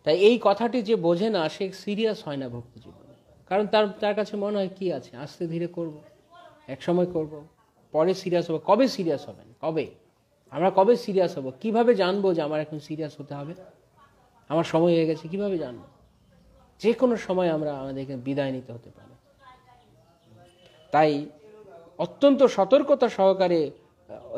তাই এই কথাটি যে বোঝে না, সে সিরিয়াস হয় না ভক্তি জীবনে। কারণ তার কাছে মনে হয় কি আছে, আস্তে ধীরে করব, এক সময় করব, পরে সিরিয়াস হবো। কবে সিরিয়াস হবেন? কবে আমরা কবে সিরিয়াস হব? কিভাবে জানবো যে আমার এখন সিরিয়াস হতে হবে, আমার সময় হয়ে গেছে? কিভাবে জানবো? যে কোনো সময় আমরা আমাদেরকে বিদায় নিতে হতে পারে। তাই অত্যন্ত সতর্কতা সহকারে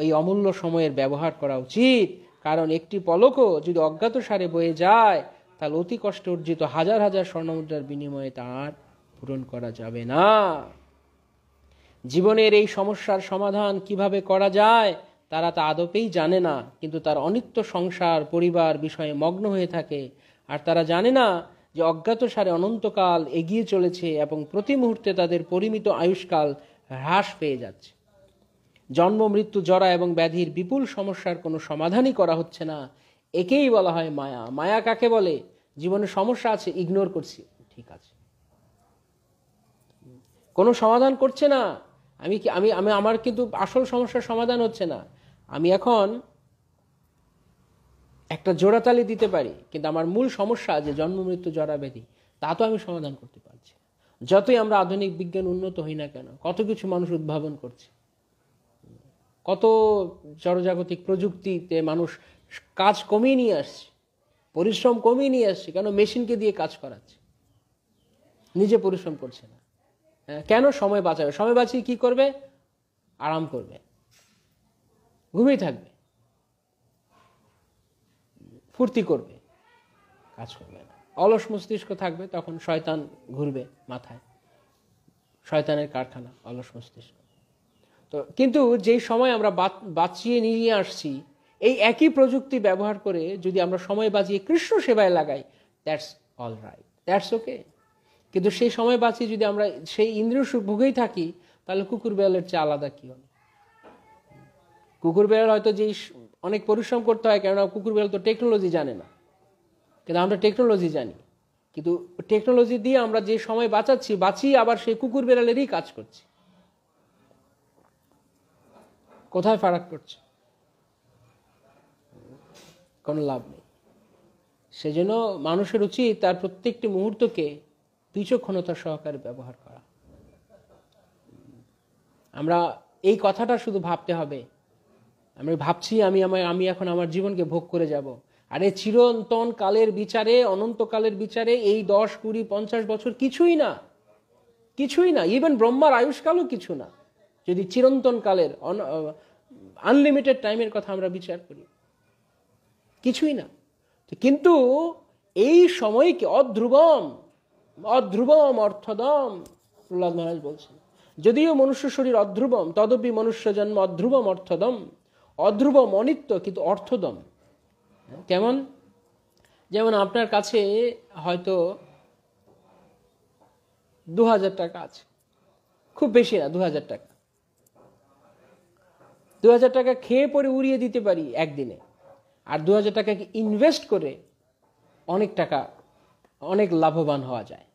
এই অমূল্য সময়ের ব্যবহার করা উচিত। কারণ একটি পলকও যদি অজ্ঞাত সারে বয়ে যায়, তাহলে অতি কষ্ট অর্জিত হাজার হাজার স্বর্ণমুদ্রার বিনিময়ে তার পূরণ করা যাবে না। জীবনের এই সমস্যার সমাধান কিভাবে করা যায় তারা তা আদপেই জানে না, কিন্তু তার অনিত্য সংসার পরিবার বিষয়ে মগ্ন হয়ে থাকে। আর তারা জানে না যে অজ্ঞাত সারে অনন্তকাল এগিয়ে চলেছে এবং প্রতি মুহূর্তে তাদের পরিমিত আয়ুষ্কাল হ্রাস পেয়ে যাচ্ছে। জন্ম, মৃত্যু, জরা এবং ব্যাধির বিপুল সমস্যার কোনো সমাধানই করা হচ্ছে না। একেই বলা হয় মায়া। মায়া কাকে বলে? জীবনে সমস্যা আছে, ইগনোর করছি, ঠিক আছে, কোনো সমাধান করছে না। আমার কিন্তু আসল সমস্যার সমাধান হচ্ছে না। আমি এখন একটা জোড়াতালি দিতে পারি, কিন্তু আমার মূল সমস্যা যে জন্ম, মৃত্যু, জরা, ব্যাধি, তা তো আমি সমাধান করতে পারছি। যতই আমরা আধুনিক বিজ্ঞান উন্নত হই না কেন, কত কিছু মানুষ উদ্ভাবন করছে, কত জড়জাগতিক প্রযুক্তিতে মানুষ কাজ কমিয়ে নিয়ে আসছে, পরিশ্রম কমিয়ে নিয়ে আসছে। কেন? মেশিনকে দিয়ে কাজ করাচ্ছে, নিজে পরিশ্রম করছে না। কেন? সময় বাঁচাবে। সময় বাঁচিয়ে কি করবে? আরাম করবে, ঘুমিয়ে থাকবে, ফুর্তি করবে, কাজ করবে না। অলস মস্তিষ্ক থাকবে, তখন শয়তান ঘুরবে মাথায়, শয়তানের কারখানা অলস মস্তিষ্ক। তো কিন্তু যেই সময় আমরা বাঁচিয়ে নিয়ে আসছি, এই একই প্রযুক্তি ব্যবহার করে যদি আমরা সময় বাঁচিয়ে কৃষ্ণ সেবায় লাগাই, that's all right, that's okay. কিন্তু সেই সময় বাঁচিয়ে যদি আমরা সেই ইন্দ্রিয় সুখ ভোগেই থাকি, তাহলে কুকুর বেড়ালের চেয়ে আলাদা কি হবে? কুকুর বেড়াল হয়তো যেই অনেক পরিশ্রম করতে হয়, কেননা কুকুর বেড়াল তো টেকনোলজি জানে না, কিন্তু আমরা টেকনোলজি জানি। কিন্তু টেকনোলজি দিয়ে আমরা যে সময় বাঁচিয়ে আবার সেই কুকুর বেড়ালেরই কাজ করছি। কোথায় ফারাক করছে? কোনো লাভ নেই। সেজন্য মানুষের উচিত তার প্রত্যেকটি মুহূর্তকে বিচক্ষণতা সহকারে ব্যবহার করা। আমরা এই কথাটা শুধু ভাবতে হবে, আমি ভাবছি আমি এখন আমার জীবনকে ভোগ করে যাব। আরে চিরন্তন কালের বিচারে, অনন্তকালের বিচারে এই 10, 20, 50 বছর কিছুই না, কিছুই না। ইভেন ব্রহ্মার আয়ুষ্কালও কিছু না, যদি চিরন্তন কালের আনলিমিটেড টাইমের কথা আমরা বিচার করি, কিছুই না। কিন্তু এই সময়কে অধ্রুবম অর্থদম, প্রহ্লাদ মহারাজ বলছেন, যদিও মনুষ্য শরীর অধ্রুবম, তদপি মনুষ্য জন্ম অধ্রুবম অর্থদম। অধ্রুবম অনিত্য, কিন্তু অর্থদম। কেমন? যেমন আপনার কাছে হয়তো 2000 টাকা আছে, খুব বেশি না, 2000 টাকা। 2000 টাকা খেয়ে পরে উড়িয়ে দিতে পারি একদিনে, আর 2000 টাকাকে ইনভেস্ট করে অনেক টাকা, অনেক লাভবান হওয়া যায়।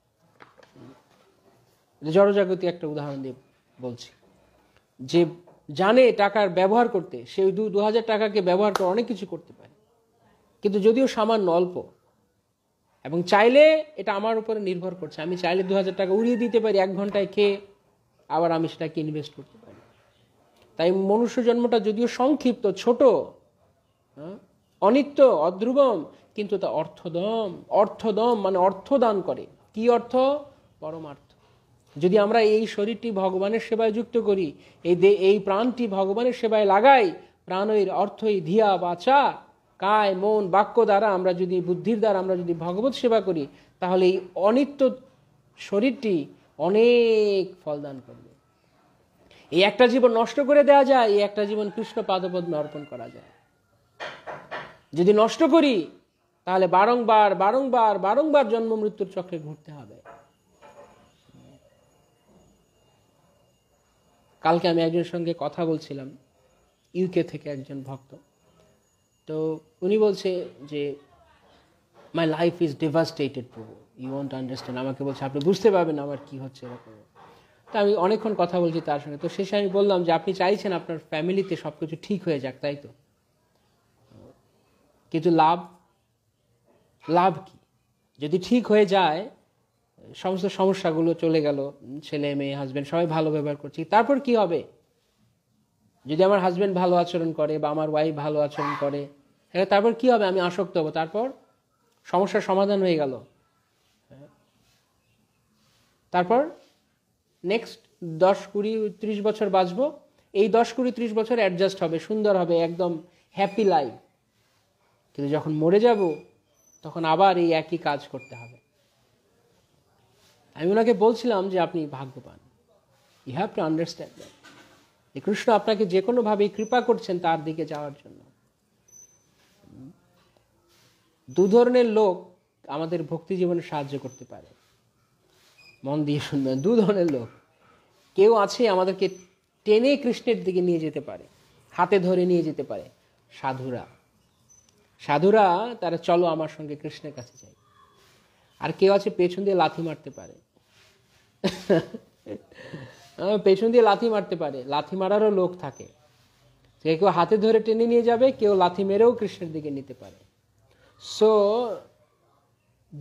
জড়জাগতিক একটা উদাহরণ দিয়ে বলছি। যে জানে টাকার ব্যবহার করতে, সে 2000 টাকাকে ব্যবহার করে অনেক কিছু করতে পারে, কিন্তু যদিও সামান্য অল্প, এবং চাইলে, এটা আমার উপরে নির্ভর করছে, আমি চাইলে 2000 টাকা উড়িয়ে দিতে পারি 1 ঘন্টায় খেয়ে, আবার আমি সেটাকে ইনভেস্ট করতে পারি। তাই মনুষ্য জন্মটা যদিও সংক্ষিপ্ত, ছোট, অনিত্য, অধ্রুবম, কিন্তু তা অর্থদম। অর্থদম মানে অর্থদান করে। কি অর্থ? পরমার্থ। যদি আমরা এই শরীরটি ভগবানের সেবায় যুক্ত করি, এই প্রাণটি ভগবানের সেবায় লাগাই, প্রাণের অর্থই ধিয়া বাচা, কায় মন বাক্য দ্বারা আমরা যদি, বুদ্ধির দ্বারা আমরা যদি ভগবত সেবা করি, তাহলে এই অনিত্য শরীরটি অনেক ফলদান করবে। এই একটা জীবন নষ্ট করে দেওয়া যায়, এই একটা জীবন কৃষ্ণ পাদপদ্মে অর্পণ করা যায়। যদি নষ্ট করি তাহলে বারংবার বারংবার বারংবার জন্ম মৃত্যুর চক্রে ঘুরতে হবে। কালকে আমি একজনের সঙ্গে কথা বলছিলাম, ইউকে থেকে একজন ভক্ত। তো উনি বলছে যে মাই লাইফ ইজ ডেভাস্টেটেড প্রভু, ইউ ওয়ন্ট আন্ডারস্ট্যান্ড। আমাকে বলছে আপনি বুঝতে পারবেন আমার কি হচ্ছে এরকম। তো আমি অনেকক্ষণ কথা বলছি তার সঙ্গে। তো শেষে আমি বললাম যে আপনি চাইছেন আপনার ফ্যামিলিতে সব কিছু ঠিক হয়ে যাক, তাই তো? কিন্তু লাভ কি? যদি ঠিক হয়ে যায়, সমস্ত সমস্যাগুলো চলে গেল, ছেলে মেয়ে হাজব্যান্ড সবাই ভালো ব্যবহার করছি, তারপর কি হবে? যদি আমার হাজব্যান্ড ভালো আচরণ করে বা আমার ওয়াইফ ভালো আচরণ করে, তারপর কি হবে? আমি আসক্ত হব, তারপর সমস্যার সমাধান হয়ে গেল। তারপর নেক্সট 10-20-30 বছর বাঁচবো, এই 10-20-30 বছর অ্যাডজাস্ট হবে, সুন্দর হবে, একদম হ্যাপি লাইফ। কিন্তু যখন মরে যাব তখন আবার এই একই কাজ করতে হবে। আমি ওনাকে বলছিলাম যে আপনি ভাগ্যবান, you have to understand that. Krishna আপনাকে যে কোনোভাবেই কৃপা করছেন তার দিকে যাওয়ার জন্য। দু ধরনের লোক আমাদের ভক্তি জীবনে সাহায্য করতে পারে, মন দিয়ে শুনবেন। দু ধরনের লোক। কেউ আছে আমাদেরকে টেনে কৃষ্ণের দিকে নিয়ে যেতে পারে, হাতে ধরে নিয়ে যেতে পারে, সাধুরা। সাধুরা তারা চলো আমার সঙ্গে কৃষ্ণের কাছে যাই। আর কেউ আছে পেছন দিয়ে লাথি মারতে পারে, পেছন দিয়ে লাথি মারতে পারে, লাথি মারারও লোক থাকে। কেউ হাতে ধরে টেনে নিয়ে যাবে, কেউ লাথি মেরেও কৃষ্ণের দিকে নিতে পারে। সো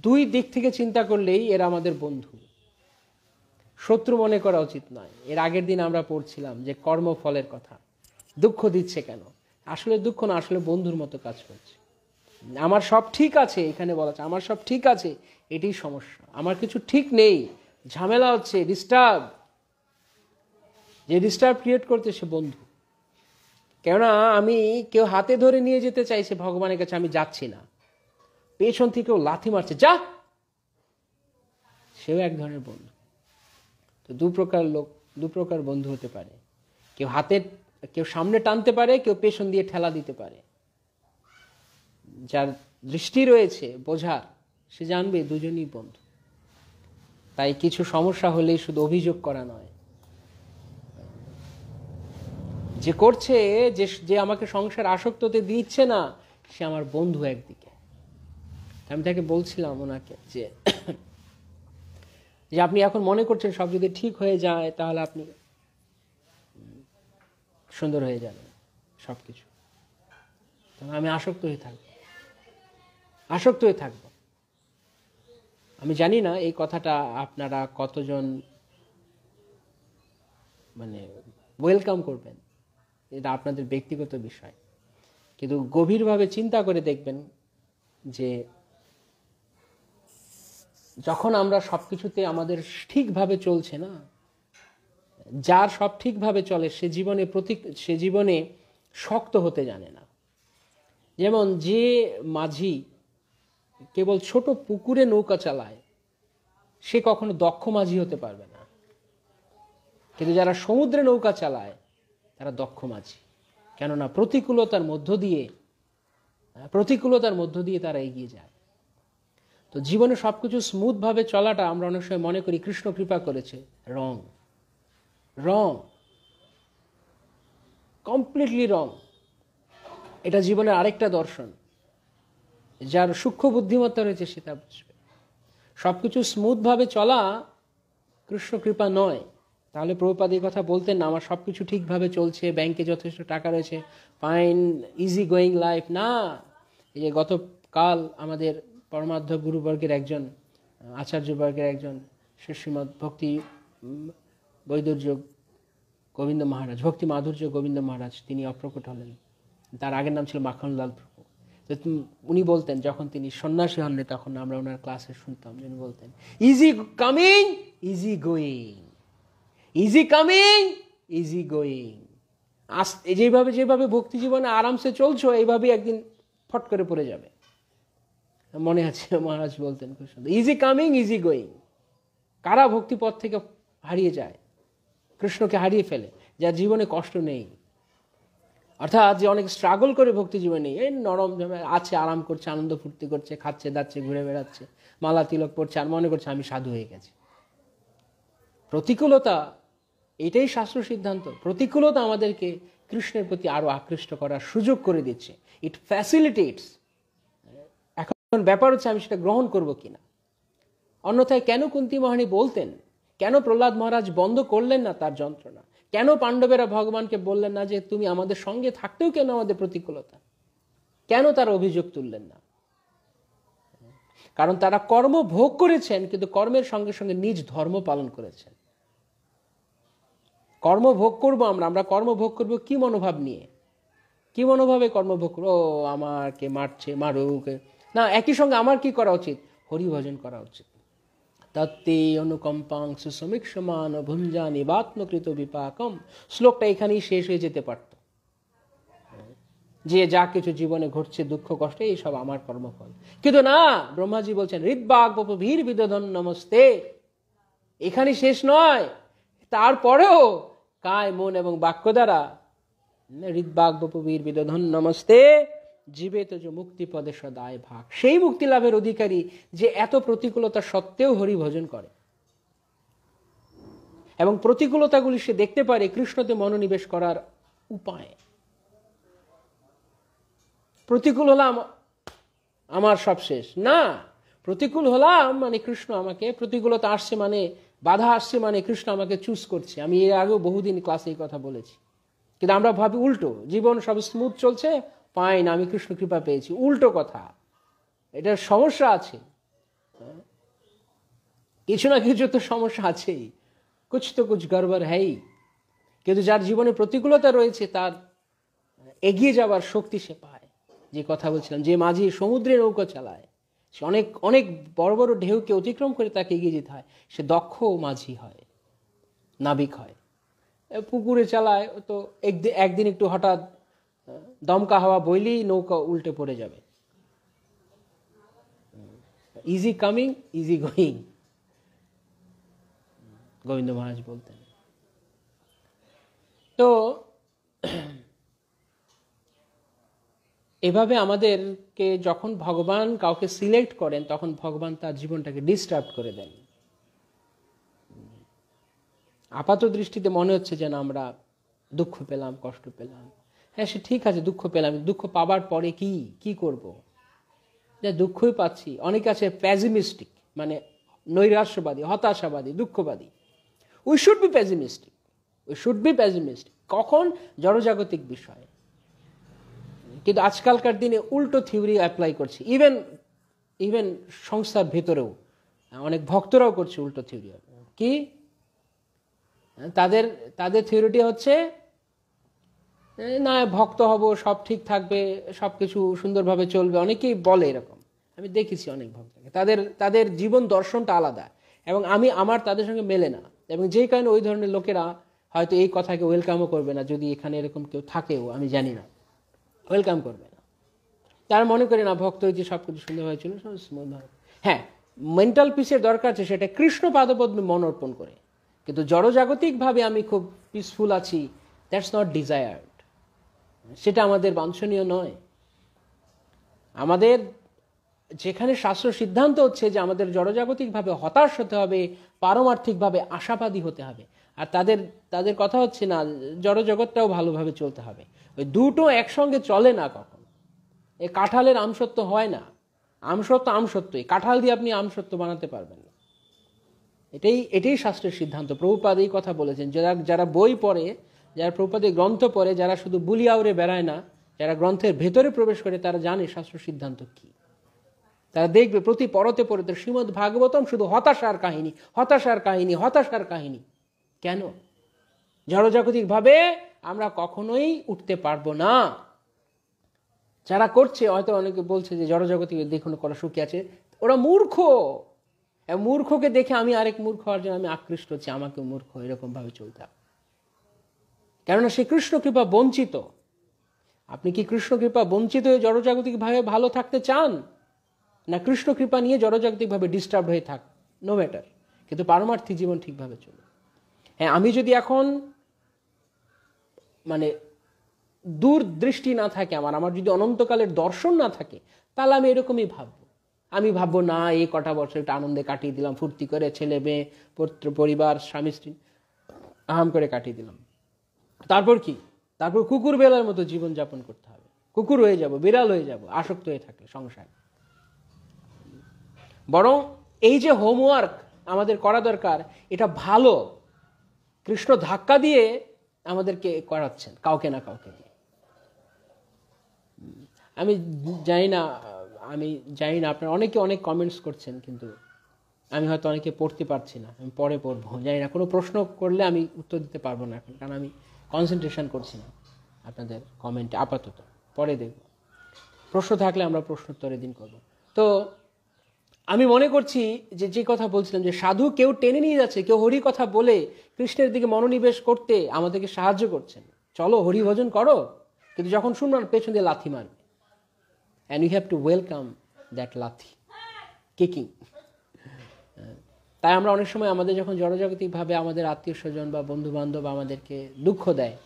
দুই দিক থেকে চিন্তা করলেই এরা আমাদের বন্ধু, শত্রু মনে করা উচিত নয়। এর আগের দিন আমরা পড়ছিলাম যে কর্মফলের কথা, দুঃখ দিচ্ছে কেন? আসলে দুঃখ না, আসলে বন্ধুর মতো কাজ করছে। আমার সব ঠিক আছে, এখানে বলা আছে আমার সব ঠিক আছে, এটাই সমস্যা। আমার কিছু ঠিক নেই, ঝামেলা হচ্ছে, ডিস্টার্ব। যে ডিস্টার্ব ক্রিয়েট করতে সে বন্ধু। কেননা আমি কেউ হাতে ধরে নিয়ে যেতে চাইছে ভগবানের কাছে, আমি যাচ্ছি না, পেছন থেকেও লাথি মারছে, যা, সেও এক ধরনের বন্ধু। তো দু প্রকার লোক, দু প্রকার বন্ধু হতে পারে। কেউ সামনে টানতে পারে, কেউ পেছন দিয়ে ঠেলা দিতে পারে। যার দৃষ্টি রয়েছে বোঝার, সে জানবে দুজনই বন্ধু। তাই কিছু সমস্যা হলেই শুধু অভিযোগ করা নয়, যে করছে, যে আমাকে সংসার আসক্ত হতে দিচ্ছে না, সে আমার বন্ধু একদিকে। আমি তাকে বলছিলাম ওনাকে যে আপনি এখন মনে করছেন সব যদি ঠিক হয়ে যায় তাহলে আপনি সুন্দর হয়ে যাবেন সবকিছু। আমি আসক্ত হয়ে থাকবো। আমি জানি না এই কথাটা আপনারা কতজন মানে ওয়েলকাম করবেন, এটা আপনাদের ব্যক্তিগত বিষয়। কিন্তু গভীরভাবে চিন্তা করে দেখবেন যে যখন আমরা সবকিছুতে আমাদের ঠিকভাবে চলছে না, যার সব ঠিকভাবে চলে সে জীবনে শক্ত হতে জানে না। যেমন যে মাঝি কেবল ছোট পুকুরে নৌকা চালায়, সে কখনো দক্ষ মাঝি হতে পারবে না। কিন্তু যারা সমুদ্রে নৌকা চালায় তারা দক্ষ মাঝি। কেননা প্রতিকূলতার মধ্য দিয়ে তারা এগিয়ে যায়। তো জীবনে সবকিছু স্মুথ ভাবে চলাটা আমরা অনেক সময় মনে করি কৃষ্ণ কৃপা করেছে। রং, কমপ্লিটলি রং। এটা জীবনের আরেকটা দর্শন। যার সূক্ষ্ম বুদ্ধিমত্তা রয়েছে সেটা বুঝবে। সবকিছু স্মুথ ভাবে চলা কৃষ্ণ কৃপা নয়। তাহলে প্রভুপাদ এই কথা বলতেন না, আমার সবকিছু ঠিকভাবে চলছে, ব্যাংকে যথেষ্ট টাকা রয়েছে, ফাইন ইজি গোয়িং লাইফ। না, এই যে গতকাল আমাদের পরমাধ্য গুরুবর্গের একজন, আচার্যবর্গের একজন শ্রীমৎ ভক্তি বৈদুর্য গোবিন্দ মহারাজ, ভক্তি মাধুর্য গোবিন্দ মহারাজ, তিনি অপ্রকট হলেন। তার আগের নাম ছিল মাখনলাল প্রভু। তো উনি বলতেন, যখন তিনি সন্ন্যাসী হননি তখন আমরা ওনার ক্লাসে শুনতাম, যিনি বলতেন easy coming easy going, easy coming easy going. যেভাবে যেভাবে ভক্তি জীবনে আরামসে চলছো এইভাবেই একদিন ফট করে পড়ে যাবে। মনে আছে মহারাজ বলতেন খুব সুন্দর, ইজি কামিং ইজি গোয়িং। কারা ভক্তি পথ থেকে হারিয়ে যায়, কৃষ্ণকে হারিয়ে ফেলে, যার জীবনে কষ্ট নেই, অর্থাৎ যে অনেক স্ট্রাগল করে ভক্তি জীবনে এই নরম আছে, আরাম করছে, আনন্দ ফুর্তি করছে, খাচ্ছে দাচ্ছে, ঘুরে বেড়াচ্ছে, মালা তিলক পড়ছে, আর মনে করছে আমি সাধু হয়ে গেছি। প্রতিকূলতা, এটাই শাস্ত্র সিদ্ধান্ত। প্রতিকূলতা আমাদেরকে কৃষ্ণের প্রতি আরো আকৃষ্ট করার সুযোগ করে দিচ্ছে, ইট ফ্যাসিলিটেটস। এখন ব্যাপার হচ্ছে আমি সেটা গ্রহণ করব কিনা। অন্যথায় কেন কুন্তী মহারানী বলতেন, কেন প্রহ্লাদ মহারাজ বন্ধ করলেন না তার যন্ত্রণা, কেন পাণ্ডবেরা ভগবানকে বললেন না যে তুমি আমাদের সঙ্গে থাকতেও কেন আমাদের প্রতিকূলতা, কেন তার অভিযোগ তুললেন না? কারণ তারা কর্ম ভোগ করেছেন, কিন্তু কর্মের সঙ্গে সঙ্গে নিজ ধর্ম পালন করেছেন। কর্ম ভোগ করবো আমরা কর্ম ভোগ করবো কি মনোভাব নিয়ে, কি মনোভাবে কর্মভোগ করবো? ও আমাকে মারছে, মারুক না, একই সঙ্গে আমার কি করা উচিত? হরিভজন করা উচিত। তত্তে অনুকম্পাং সুসমীক্ষমান ভুঞ্জানি বাত্মকৃত বিপাকম। শ্লোকটা এখানেই শেষ হয়ে যেতে পারত, যে যা কিছু জীবনে ঘটছে দুঃখ কষ্ট এই সব আমার কর্মফল। কিন্তু না, ব্রহ্মাজি বলছেন হৃদবাগ বীর বিদধন নমস্তে। এখানে শেষ নয়, তারপরেও কায় মন এবং বাক্য দ্বারা হৃদবাগ বীর বিদধন নমস্তে জীবে তো যে মুক্তি পদে সদায় ভাগ। সেই মুক্তি লাভের অধিকারী যে এত প্রতিকূলতা সত্ত্বেও হরি ভজন করে এবং প্রতিকূলতাগুলি সে দেখতে পারে কৃষ্ণতে মনোনিবেশ করার উপায়। প্রতিকূল হলাম আমার সব শেষ না, প্রতিকূল হলাম মানে কৃষ্ণ আমাকে, প্রতিকূলতা আসছে মানে বাধা আসছে মানে কৃষ্ণ আমাকে চুজ করছে। আমি এর আগেও বহুদিন ক্লাসে এই কথা বলেছি, কিন্তু আমরা ভাবি উল্টো, জীবন সব স্মুথ চলছে, পাইন আমি কৃষ্ণ কৃপা পেয়েছি। উল্টো কথা, এটার সমস্যা আছে, কিছু না কিছু তো সমস্যা আছেই, কুছ তো কুছ গড়বড় হ্যাই। কিন্তু যার জীবনে প্রতিকূলতা রয়েছে তার এগিয়ে যাওয়ার শক্তি সে পায়। যে কথা বলছিলাম, যে মাঝি সমুদ্রে নৌকা চালায়, সে অনেক অনেক বড় বড় ঢেউকে অতিক্রম করে তাকে এগিয়ে যেতে হয়, সে দক্ষ মাঝি হয়, নাবিক হয়। পুকুরে চালায় তো একদিন একটু হঠাৎ দমকা হাওয়া বইলেই নৌকা উল্টে পড়ে যাবে। Easy coming easy going, Gobinda Maharaj বলতেন। তো এভাবে আমাদেরকে যখন ভগবান কাউকে সিলেক্ট করেন তখন ভগবান তার জীবনটাকে ডিস্টার্ব করে দেন। আপাত দৃষ্টিতে মনে হচ্ছে যেন আমরা দুঃখ পেলাম, কষ্ট পেলাম। হ্যাঁ, সে ঠিক আছে, দুঃখ পেলাম, দুঃখ পাবার পরে কি করব? যে দুঃখই পাচ্ছি। অনেকে আছে প্যাসিমিস্টিক, মানে নৈরাশ্যবাদী, হতাশাবাদী, দুঃখবাদী। We should be pessimistic, we should be pessimistic. কখন? জড়জাগতিক বিষয়। কিন্তু আজকালকার দিনে উল্টো থিওরি অ্যাপ্লাই করছে, ইভেন সংস্থার ভেতরেও অনেক ভক্তরাও করছে উল্টো থিওরি। কি তাদের থিওরিটি হচ্ছে না, ভক্ত হব, সব ঠিক থাকবে, সব কিছু সুন্দরভাবে চলবে। অনেকেই বলে এরকম, আমি দেখেছি অনেক ভক্তকে। তাদের জীবন দর্শনটা আলাদা এবং আমার তাদের সঙ্গে মেলে না, এবং যেই কারণে ওই ধরনের লোকেরা হয়তো এই কথাকে ওয়েলকামও করবে না। যদি এখানে এরকম কেউ থাকেও আমি জানি না, ওয়েলকাম করবে না। তারা মনে করে না ভক্ত হয়েছে, সব কিছু সুন্দরভাবে চলবে, সব স্মুথভাবে। হ্যাঁ, মেন্টাল পিসের দরকার আছে, সেটা কৃষ্ণ পাদপদ্মে মন অর্পণ করে। কিন্তু জড়জাগতিকভাবে আমি খুব পিসফুল আছি, দ্যাটস নট ডিজায়ার্ড, সেটা আমাদের বাঞ্ছনীয় নয়। আমাদের যেখানে শাস্ত্র সিদ্ধান্ত হচ্ছে যে আমাদের জড়জাগতিকভাবে হতাশ হতে হবে, পারমার্থিকভাবে আশাবাদী হতে হবে। আর তাদের কথা হচ্ছে না, জড়জগৎটাও ভালোভাবে চলতে হবে। ওই দুটো একসঙ্গে চলে না কখন। এই কাঁঠালের আমসত্ব হয় না, আমসত্ব আমসত্বই, কাঁঠাল দিয়ে আপনি আমসত্ব বানাতে পারবেন না। এটাই শাস্ত্রের সিদ্ধান্ত। প্রভুপাদ এই কথা বলেছেন, যারা বই পড়ে, যারা প্রভুপাদের গ্রন্থ পড়ে, যারা শুধু বুলি আউড়ে বেড়ায় না, যারা গ্রন্থের ভেতরে প্রবেশ করে, তারা জানে শাস্ত্র সিদ্ধান্ত কি। তারা দেখবে প্রতি পরতে পরতে শ্রীমদ্ ভাগবতম শুধু হতাশার কাহিনী, হতাশার কাহিনী, হতাশার কাহিনী। কেন? জড়জাগতিকভাবে আমরা কখনোই উঠতে পারবো না। যারা করছে, হয়তো অনেকে বলছে যে জড়জগতে দেখুন করা সুখী আছে, ওরা মূর্খ। মূর্খকে দেখে আমি আরেক মূর্খ হওয়ার জন্য আমি আকৃষ্ট হচ্ছি, আমাকে মূর্খ এরকম ভাবে চলতে হবে। কেননা সে কৃষ্ণ কৃপা বঞ্চিত। আপনি কি কৃষ্ণ কৃপা বঞ্চিত হয়ে জড়জাগতিক ভাবে ভালো থাকতে চান, না কৃষ্ণ কৃপা নিয়ে জড়জাগতিক ভাবে ডিস্টার্ব হয়ে থাক? নো ম্যাটার, কিন্তু পারমার্থিক জীবন ঠিকভাবে চলবে। হ্যাঁ, আমি যদি এখন মানে দূরদৃষ্টি না থাকে আমার যদি অনন্তকালের দর্শন না থাকে, তাহলে আমি এরকমই ভাববো। আমি ভাববো না এই কটা বছর একটু আনন্দে কাটিয়ে দিলাম, ফুর্তি করে ছেলে মেয়ে পুত্র পরিবার স্বামী স্ত্রী আরাম করে কাটিয়ে দিলাম, তারপর কি? তারপর কুকুর বেলার মতো জীবন যাপন করতে হবে, কুকুর হয়ে যাব, বিড়াল হয়ে যাব আসক্ত হয়ে থাকলে সংসার। বরং এই যে হোমওয়ার্ক আমাদের করা দরকার, এটা ভালো কৃষ্ণ ধাক্কা দিয়ে আমাদেরকে করাচ্ছেন কাউকে না কাউকে দিয়ে। আমি জানি না আপনারা অনেকে অনেক কমেন্টস করছেন, কিন্তু আমি হয়তো অনেকে পড়তে পারছি না, আমি পরে পড়বো। জানি না, কোনো প্রশ্ন করলে আমি উত্তর দিতে পারবো না এখন, কারণ আমি কনসেন্ট্রেশন করছি না আপনাদের কমেন্টে আপাতত, পরে দেখব। প্রশ্ন থাকলে আমরা প্রশ্নোত্তরের দিন করব। তো আমি মনে করছি যে কথা বলছিলাম, যে সাধু কেউ টেনে নিয়ে যাচ্ছে, কেউ হরি কথা বলে কৃষ্ণের দিকে মনোনিবেশ করতে আমাদেরকে সাহায্য করছেন। চলো হরি ভজন করো, কিন্তু যখন শুনবেন পেছন দিয়ে লাথি মারবে, and you have to welcome that লাথি কিকিং। তাই আমরা অনেক সময় আমাদের যখন জড়জাগতিকভাবে আমাদের আত্মীয় স্বজন বা বন্ধু বান্ধব আমাদেরকে দুঃখ দেয়,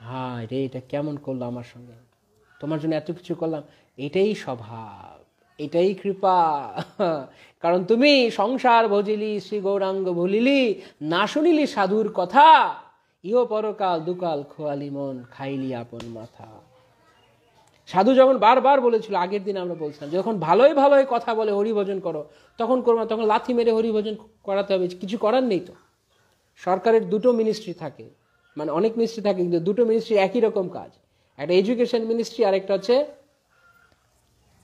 হায় রে এটা কেমন করলো আমার সঙ্গে, তোমার জন্য এত কিছু করলাম, এটাই স্বভাব, এটাই কৃপা। কারণ তুমি সংসার ভজিলি শ্রী গৌরাঙ্গ ভুলিলি, না শুনিলি সাধুর কথা, ইহ পরকাল দুকাল খোয়ালি মন খাইলি আপন মাথা। সাধু যখন বারবার বলেছিল, আগের দিন আমরা বলছিলাম, যখন ভালোই ভালোই কথা বলে হরিভজন করো, তখন করবো না, তখন লাথি মেরে হরিভজন করাতে হবে, কিছু করার নেই তো। সরকারের দুটো মিনিস্ট্রি থাকে, মানে অনেক মিনিস্ট্রি থাকে, কিন্তু দুটো মিনিস্ট্রি একই রকম কাজ, একটা এডুকেশন মিনিস্ট্রি আর একটা হচ্ছে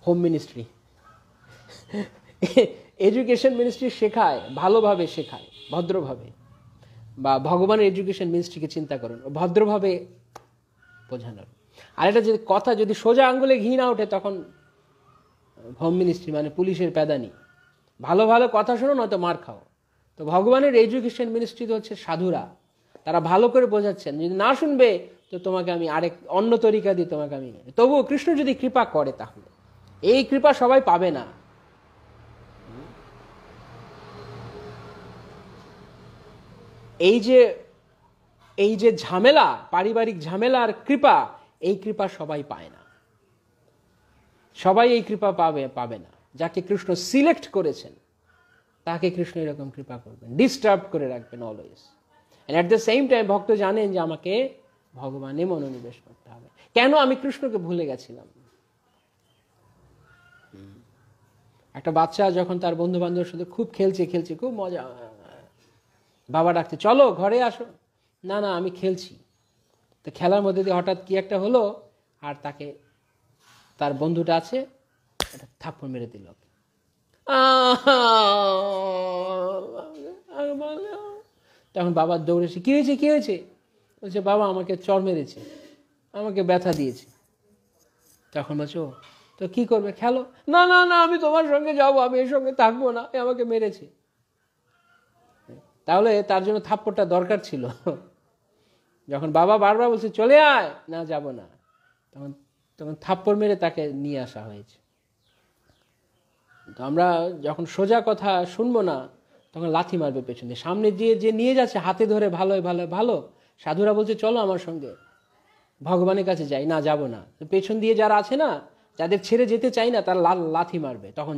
হোম মিনিস্ট্রি। এডুকেশন মিনিস্ট্রি শেখায়, ভালোভাবে শেখায়, ভদ্রভাবে, বা ভগবানের এডুকেশন মিনিস্ট্রিকে চিন্তা করুন, ভদ্রভাবে বোঝানোর। আর এটা যদি কথা যদি সোজা আঙ্গুলে ঘি না ওঠে, তখন হোম মিনিস্ট্রি মানে পুলিশের প্যাদানি, ভালো ভালো কথা শোনো নয়তো মার খাও। তো ভগবানের এডুকেশন মিনিস্ট্রি তো হচ্ছে সাধুরা, তারা ভালো করে বোঝাচ্ছেন, যদি না শুনবে তো তোমাকে আমি আরেক অন্য তরিকা দিই, তোমাকে আমি। তবুও কৃষ্ণ যদি কৃপা করে, তাহলে এই কৃপা সবাই পাবে না। এই যে ঝামেলা, পারিবারিক ঝামেলার কৃপা, এই কৃপা সবাই পায় না, সবাই এই কৃপা পাবে না। যাকে কৃষ্ণ সিলেক্ট করেছেন তাকে কৃষ্ণ এরকম কৃপা করবেন, ডিস্টার্ব করে রাখবেন always. And at the same time ভক্ত জানেন যে আমাকে ভগবানে মনোনিবেশ করতে হবে। কেন আমি কৃষ্ণকে ভুলে গেছিলাম? একটা বাচ্চা যখন তার বন্ধু বান্ধবের সাথে খুব খেলছে, খুব মজা, বাবা ডাকছে চলো ঘরে আসো, না না আমি খেলছি। তো খেলার মধ্যে দিয়ে হঠাৎ কি একটা হলো, আর তাকে তার বন্ধুটা আছে একটা থাপ্পড় মেরে দিল। তখন বাবা দৌড়ে এসে কি হয়েছে? বলছে বাবা আমাকে চড় মেরেছে, আমাকে ব্যথা দিয়েছে। তখন বলছো তো কি করবে? খেলো। না না না আমি তোমার সঙ্গে যাবো, আমি এর সঙ্গে থাকবো না, আমাকে মেরেছে। তাহলে তার জন্য থাপ্পড়টা দরকার ছিল। যখন বাবা বারবার বলছে চলে আয়, না যাব না, তখন থাপ্পড় মেরে তাকে নিয়ে আসা হয়েছে। তো আমরা যখন সোজা কথা শুনবো না, তখন লাথি মারবে পেছন দিয়ে। সামনে দিয়ে যে নিয়ে যাচ্ছে হাতে ধরে, ভালো সাধুরা বলছে চলো আমার সঙ্গে ভগবানের কাছে যাই, না যাব না। পেছন দিয়ে যারা আছে না, যাদের ছেড়ে যেতে চাই না, তারা লাথি মারবে, তখন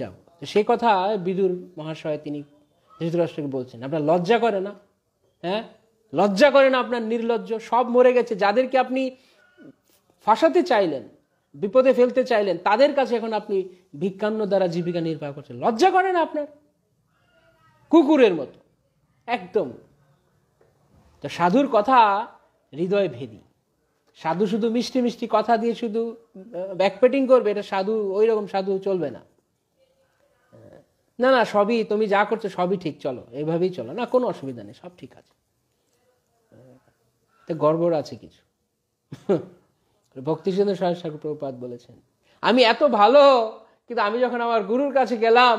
যাব। তো সে কথা বিদুর মহাশয় তিনি ধৃতরাষ্ট্রকে বলছেন, আপনার লজ্জা করে না? হ্যাঁ, লজ্জা করে না আপনার? নির্লজ্জ, সব মরে গেছে, যাদেরকে আপনি ফাঁসাতে চাইলেন, বিপদে ফেলতে চাইলেন, তাদের কাছে এখন আপনি ভিক্ষান্ন দ্বারা জীবিকা নির্বাহ করছেন। লজ্জা করে না আপনার? কুকুরের মতো একদম। তো সাধুর কথা হৃদয় ভেদী। সাধু শুধু মিষ্টি মিষ্টি কথা দিয়ে শুধু ব্যাকপেটিং করবে, এটা সাধু, ওই রকম সাধু চলবে না। না না সবই তুমি যা করছো সবই ঠিক, চলো এইভাবেই চলো, না কোনো অসুবিধা নেই, সব ঠিক আছে। তো গড়বড় আছে কিছু, ভক্তিসিন্ধু সরস্বতী ঠাকুর প্রভুপাদ বলেছেন, আমি এত ভালো, কিন্তু আমি যখন আমার গুরুর কাছে গেলাম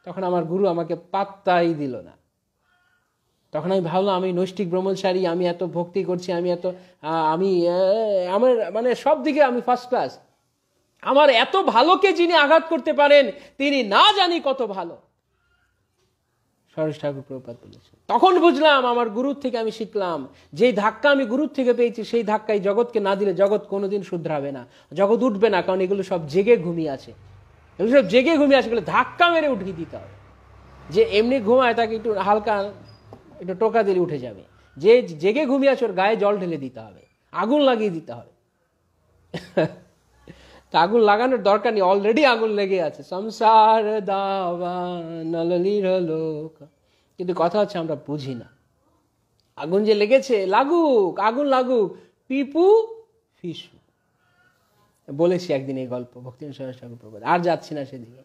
তখন আমার গুরু আমাকে পাত্তাই দিল না। তখন আমি ভাবলাম আমি নৈষ্ঠিক ব্রহ্মচারী, আমি এত ভক্তি করছি, আমি আমার মানে সব দিকে আমি ফার্স্ট ক্লাস, আমার এত ভালোকে যিনি আঘাত করতে পারেন তিনি না জানি কত ভালো। সরস্বতী ঠাকুর প্রভুপাদ বলেছেন, তখন বুঝলাম আমার গুরুর থেকে আমি শিখলাম, যেই ধাক্কা আমি গুরুর থেকে পেয়েছি সেই ধাক্কাই জগৎকে না দিলে জগৎ কোনোদিন শুধরাবে না, জগৎ উঠবে না, কারণ এগুলো সব জেগে ঘুমিয়ে আছে, এগুলো সব জেগে ঘুমিয়ে আছে, এগুলো ধাক্কা মেরে উঠিয়ে দিতে হবে। যে এমনি ঘুমায় তাকে একটু হালকা একটু টোকা দিলে উঠে যাবে, যে জেগে ঘুমিয়ে আছে ওর গায়ে জল ঢেলে দিতে হবে, আগুন লাগিয়ে দিতে হবে। তা আগুন লাগানোর দরকার নেই, অলরেডি আগুন লেগে আছে। সংসার দাওয়া নলির লোক, কিন্তু কথা হচ্ছে আমরা বুঝি না। আগুন যে লেগেছে লাগুক, আগুন লাগুক, পিপু ফিসু। বলেছি একদিন এই গল্প ভক্তিসিন্ধু সরস্বতী ঠাকুর প্রভুপাদ, আর যাচ্ছি না সেদিকে।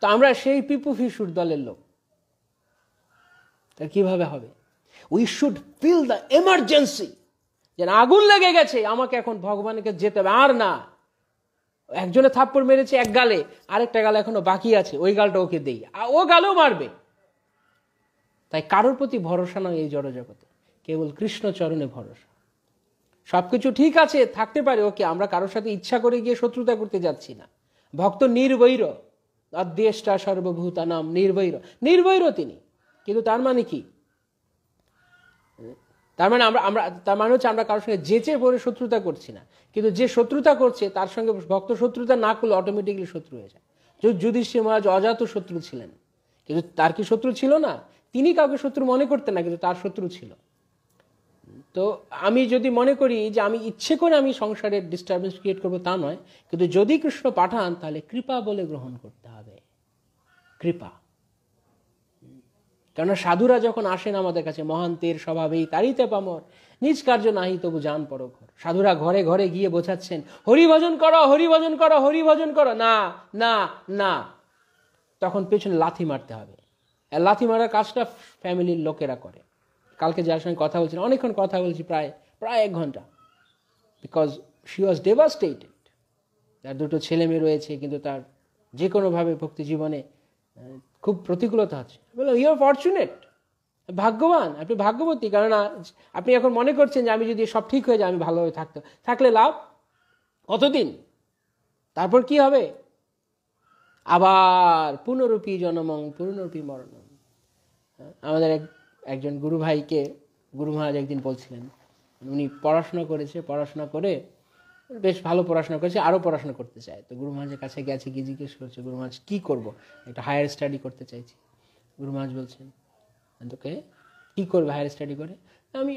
তো আমরা সেই পিপু ফিসুর দলের লোক, তা কিভাবে হবে? We should feel the emergency, যেন আগুন লেগে গেছে, আমাকে এখন ভগবানকে যেতে হবে, আর না একজনে থাপ্পড় মেরেছে এক গালে, আরেকটা গালে এখনো বাকি আছে, ওই গালটা ওকে দেই, ও গালেও মারবে। তাই কারোর প্রতি ভরসা নয় এই জড়জগতে, কেবল কৃষ্ণ চরণে ভরসা। সবকিছু ঠিক আছে থাকতে পারে, ওকে, আমরা কারোর সাথে ইচ্ছা করে গিয়ে শত্রুতা করতে যাচ্ছি না। ভক্ত নির্বৈর, অদ্বেষ্টা সর্বভূতানাম নির্বৈর, নির্বৈর তিনি, কিন্তু তার মানে কি? তার মানে হচ্ছে আমরা কারোর সঙ্গে যেচে পড়ে শত্রুতা করছি না, কিন্তু যে শত্রুতা করছে তার সঙ্গে ভক্ত শত্রুতা না করলে অটোমেটিকলি শত্রু হয়ে যায়। যুধিষ্ঠির মহারাজ অজাত শত্রু ছিলেন, কিন্তু তার কি শত্রু ছিল না? তিনি কাউকে শত্রু মনে করতেন না, কিন্তু তার শত্রু ছিল। তো আমি যদি মনে করি যে আমি ইচ্ছে করে আমি সংসারের ডিস্টারবেন্স ক্রিয়েট করবো, তা নয়, কিন্তু যদি কৃষ্ণ পাঠান তাহলে কৃপা বলে গ্রহণ করতে হবে, কৃপা। কেননা সাধুরা যখন আসেন আমাদের কাছে, মহান্তের স্বভাবেই তারিতে পামর, নিজ কার্য নাহি তবু যান পরঘর। সাধুরা ঘরে ঘরে গিয়ে বোঝাচ্ছেন হরিভজন করো, হরিভজন করো, হরিভজন করো, না না না, তখন পেছনে লাথি মারতে হবে। আর লাথি মারার কাজটা ফ্যামিলির লোকেরা করে। কালকে যার সঙ্গে কথা বলছি, অনেকক্ষণ কথা বলছি, প্রায় 1 ঘন্টা, বিকজ শি ওয়াজ ডেভাস্টেটেড। তার 2টো ছেলে মেয়ে রয়েছে, কিন্তু তার যে কোনোভাবে ভক্তি জীবনে খুব প্রতিকূলতা আছে। বললাম ইউ আর ফরচুনেট, ভাগ্যবান, আপনি ভাগ্যবতী, কেননা আপনি এখন মনে করছেন যে আমি যদি সব ঠিক হয়ে যায় আমি ভালোভাবে থাকলে লাভ কতদিন, তারপর কি হবে? আবার পুনরূপী জনমং পুনরূপী মরণম। আমাদের একজন গুরু ভাইকে গুরু মহারাজ একদিন বলছিলেন, উনি পড়াশোনা করেছে, পড়াশোনা করে বেশ ভালো পড়াশোনা করেছে, আরও পড়াশোনা করতে চায়। তো গুরু মহারাজের কাছে গেছে, গিয়ে জিজ্ঞেস করছে, গুরু মহারাজ কী করবো, একটা হায়ার স্টাডি করতে চাইছি। গুরু মহারাজ বলছেন, তোকে কী করবে হায়ার স্টাডি করে? আমি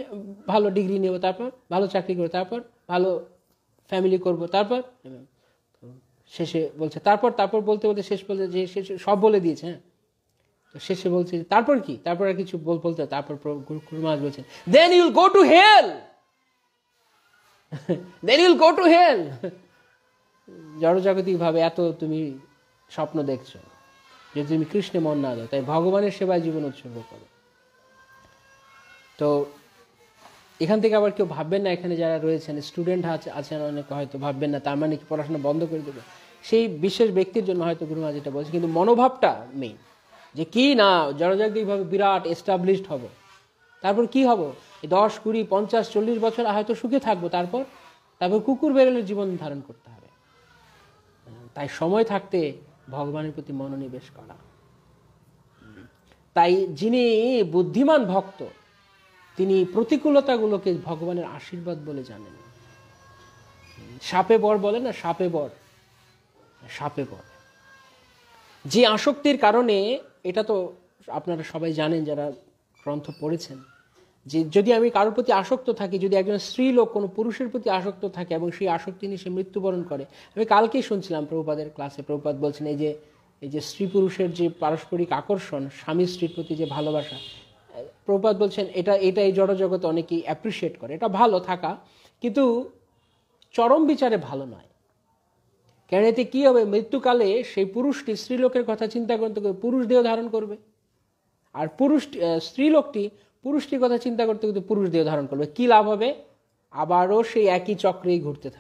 ভালো ডিগ্রি নেব, তারপর ভালো চাকরি করবো, তারপর ভালো ফ্যামিলি করব, তারপর শেষে বলছে তারপর বলতে বলতে শেষ বলতে যে শেষে সব বলে দিয়েছে। হ্যাঁ, তো শেষে বলছে তারপর কি, তারপর আর কিছু বলতে, তারপর গুরু মহারাজ বলছেন দেন ইউল go to hell, then Yule go to hell. জড়জাগতিক ভাবে এত তুমি স্বপ্ন দেখছো, যদি তুমি কৃষ্ণে মন না দাও, তাই ভগবানের সেবায় জীবন উৎসর্গ করো। তো এখান থেকে আবার কেউ ভাববেন না, এখানে যারা রয়েছেন স্টুডেন্ট আছেন অনেকে হয়তো ভাববেন না তার মানে কি পড়াশোনা বন্ধ করে দেবে। সেই বিশেষ ব্যক্তির জন্য হয়তো গুরু মহারাজ এটা বলছে, কিন্তু মনোভাবটা মেইন, যে কি না জড়জাগতিকভাবে বিরাট এস্টাবলিশড হব, তারপর কি হব, 10, 20, 50, 40 বছর হয়তো সুখে থাকবো, তারপর কুকুর বেরোলের জীবন ধারণ করতে হবে। তাই সময় থাকতে ভগবানের প্রতি মনোনিবেশ করা। তাই যিনি বুদ্ধিমান ভক্ত তিনি প্রতিকূলতাগুলোকে ভগবানের আশীর্বাদ বলে জানেন। সাপে বর বলে না, সাপে বর, সাপে বর। যে আসক্তির কারণে, এটা তো আপনারা সবাই জানেন যারা গ্রন্থ পড়েছেন, যে যদি আমি কারোর প্রতি আসক্ত থাকি, যদি একজন স্ত্রী লোক কোনো পুরুষের প্রতি আসক্ত থাকে এবং সেই আসক্তি নিয়ে সে মৃত্যুবরণ করে, আমি কালকেই শুনছিলাম প্রভুপাদের ক্লাসে, প্রভুপাদ বলছেন এই যে স্ত্রী পুরুষের যে পারস্পরিক আকর্ষণ, স্বামী স্ত্রীর প্রতি যে ভালোবাসা, প্রভুপাদ বলছেন এটা এই জড়জগতে অনেকেই অ্যাপ্রিসিয়েট করে, এটা ভালো থাকা, কিন্তু চরম বিচারে ভালো নয়। কেন এতে কি হবে, মৃত্যুকালে সেই পুরুষটি স্ত্রীলোকের কথা চিন্তা করতে করতে পুরুষ দেহ ধারণ করবে, আর স্ত্রীলোকটি পুরুষটির কথা চিন্তা করতে করতে পুরুষ দেহ ধারণ করবে। কি লাভ হবে? আবারও সেই একই চক্রেই ঘুরতেই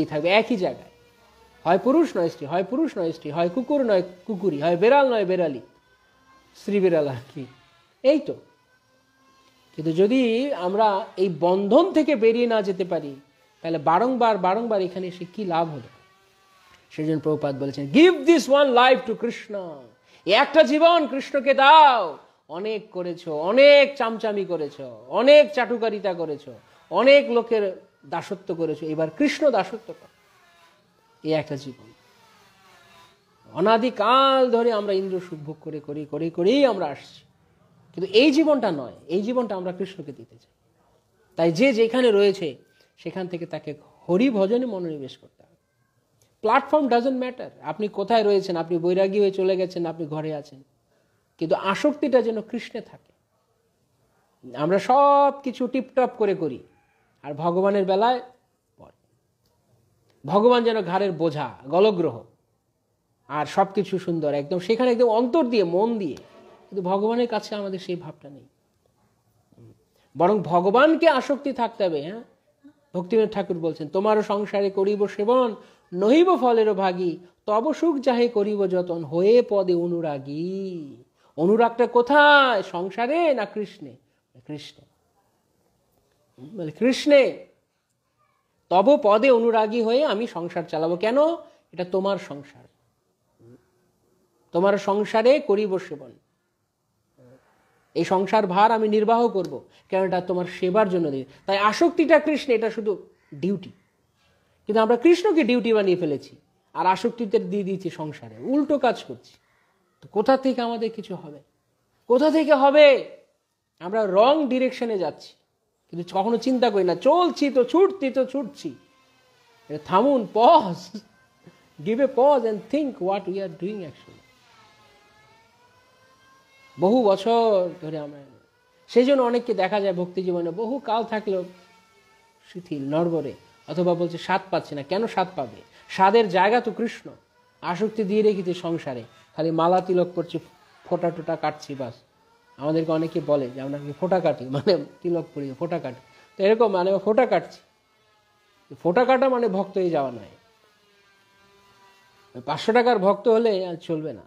থাকবে একই জায়গায়। হয় পুরুষ নয় স্ত্রী, হয় পুরুষ নয় স্ত্রী, হয় কুকুর নয় কুকুরি, হয় বেড়াল নয় বেড়ালি, স্ত্রী বেড়াল আর কি, এই তো। কিন্তু যদি আমরা এই বন্ধন থেকে বেরিয়ে না যেতে পারি, তাহলে বারংবার বারংবার এখানে এসে কি লাভ হলো? সেজন্য প্রভুপাদ বলেছেন, give this one life to Krishna. একটা জীবন কৃষ্ণকে দাও। অনেক করেছো, অনেক চামচামি করেছো, অনেক চাটুকারিতা করেছো, অনেক লোকের দাসত্ব করেছো, এবার কৃষ্ণ দাসত্ব কর। এই একটা জীবন। অনাদিকাল ধরে আমরা ইন্দ্র সুখ ভোগ করেই আমরা আসছি, কিন্তু এই জীবনটা নয়। এই জীবনটা আমরা কৃষ্ণকে দিতে চাই। তাই যে যেখানে রয়েছে সেখান থেকে তাকে হরি ভজনে মনোনিবেশ করতে হবে। প্ল্যাটফর্ম ডাজন্ট ম্যাটার, আপনি কোথায় রয়েছেন, আপনি বৈরাগী হয়ে চলে গেছেন, আপনি ঘরে আছেন, কিন্তু আসক্তিটা যেন কৃষ্ণে থাকে। আমরা সব কিছু টিপটপ করে করি, আর ভগবানের বেলায় পরে ভগবান যেন ঘাড়ের বোঝা, গলগ্রহ, আর সব কিছু সুন্দর একদম, সেখানে একদম অন্তর দিয়ে মন দিয়ে, কিন্তু ভগবানের কাছে আমাদের সেই ভাবটা নেই। বরং ভগবানকে আসক্তি থাকতে হবে। হ্যাঁ, ভক্তিবিনোদ ঠাকুর বলছেন, তোমারও সংসারে করিব সেবন, নহিব ফলেরও ভাগী, তব সুখ যাহে করিব যতন, হয়ে পদে অনুরাগী। অনুরাগটা কোথায়? সংসারে না কৃষ্ণে? কৃষ্ণে। বলে কৃষ্ণে তব পদে অনুরাগী হয়ে আমি সংসার চালাবো। কেন? এটা তোমার সংসার, তোমার সংসারে করিব সেবন। এই সংসার ভার আমি নির্বাহ করব, কেন এটা তোমার সেবার জন্য দিই। তাই আসক্তিটা কৃষ্ণ, এটা শুধু ডিউটি। কিন্তু আমরা কৃষ্ণকে ডিউটি বানিয়ে ফেলেছি, আর আসক্তিতে দিয়ে দিয়েছি সংসারে, উল্টো কাজ করছি। তো কোথা থেকে আমাদের কিছু হবে? কোথা থেকে হবে? আমরা রং ডিরেকশনে যাচ্ছি, কিন্তু কখনো চিন্তা করি না, চলছি তো ছুটছি। থামুন, pause, give a pause and think what we are doing actually. বহু বছর ধরে আমরা, সেই জন্য অনেককে দেখা যায় ভক্তি জীবনে বহু কাল থাকলেও শিথিল, নড়বড়ে, অথবা বলছে স্বাদ পাচ্ছে না। কেন স্বাদ পাবে? স্বাদের জায়গা তো কৃষ্ণ। আসক্তি দিয়ে রেখেছি সংসারে, খালি মালা তিলক করছি, ফোঁটা টোটা কাটছি, বাস। আমাদেরকে অনেকে বলে যে আমরা ফোঁটা কাটি, মানে তিলক করি, ফোঁটা কাটি। তো এরকম মানে ফোঁটা কাটছি। ফোঁটা কাটা মানে ভক্ত হয়ে যাওয়া নয়। 500 টাকার ভক্ত হলে আর চলবে না।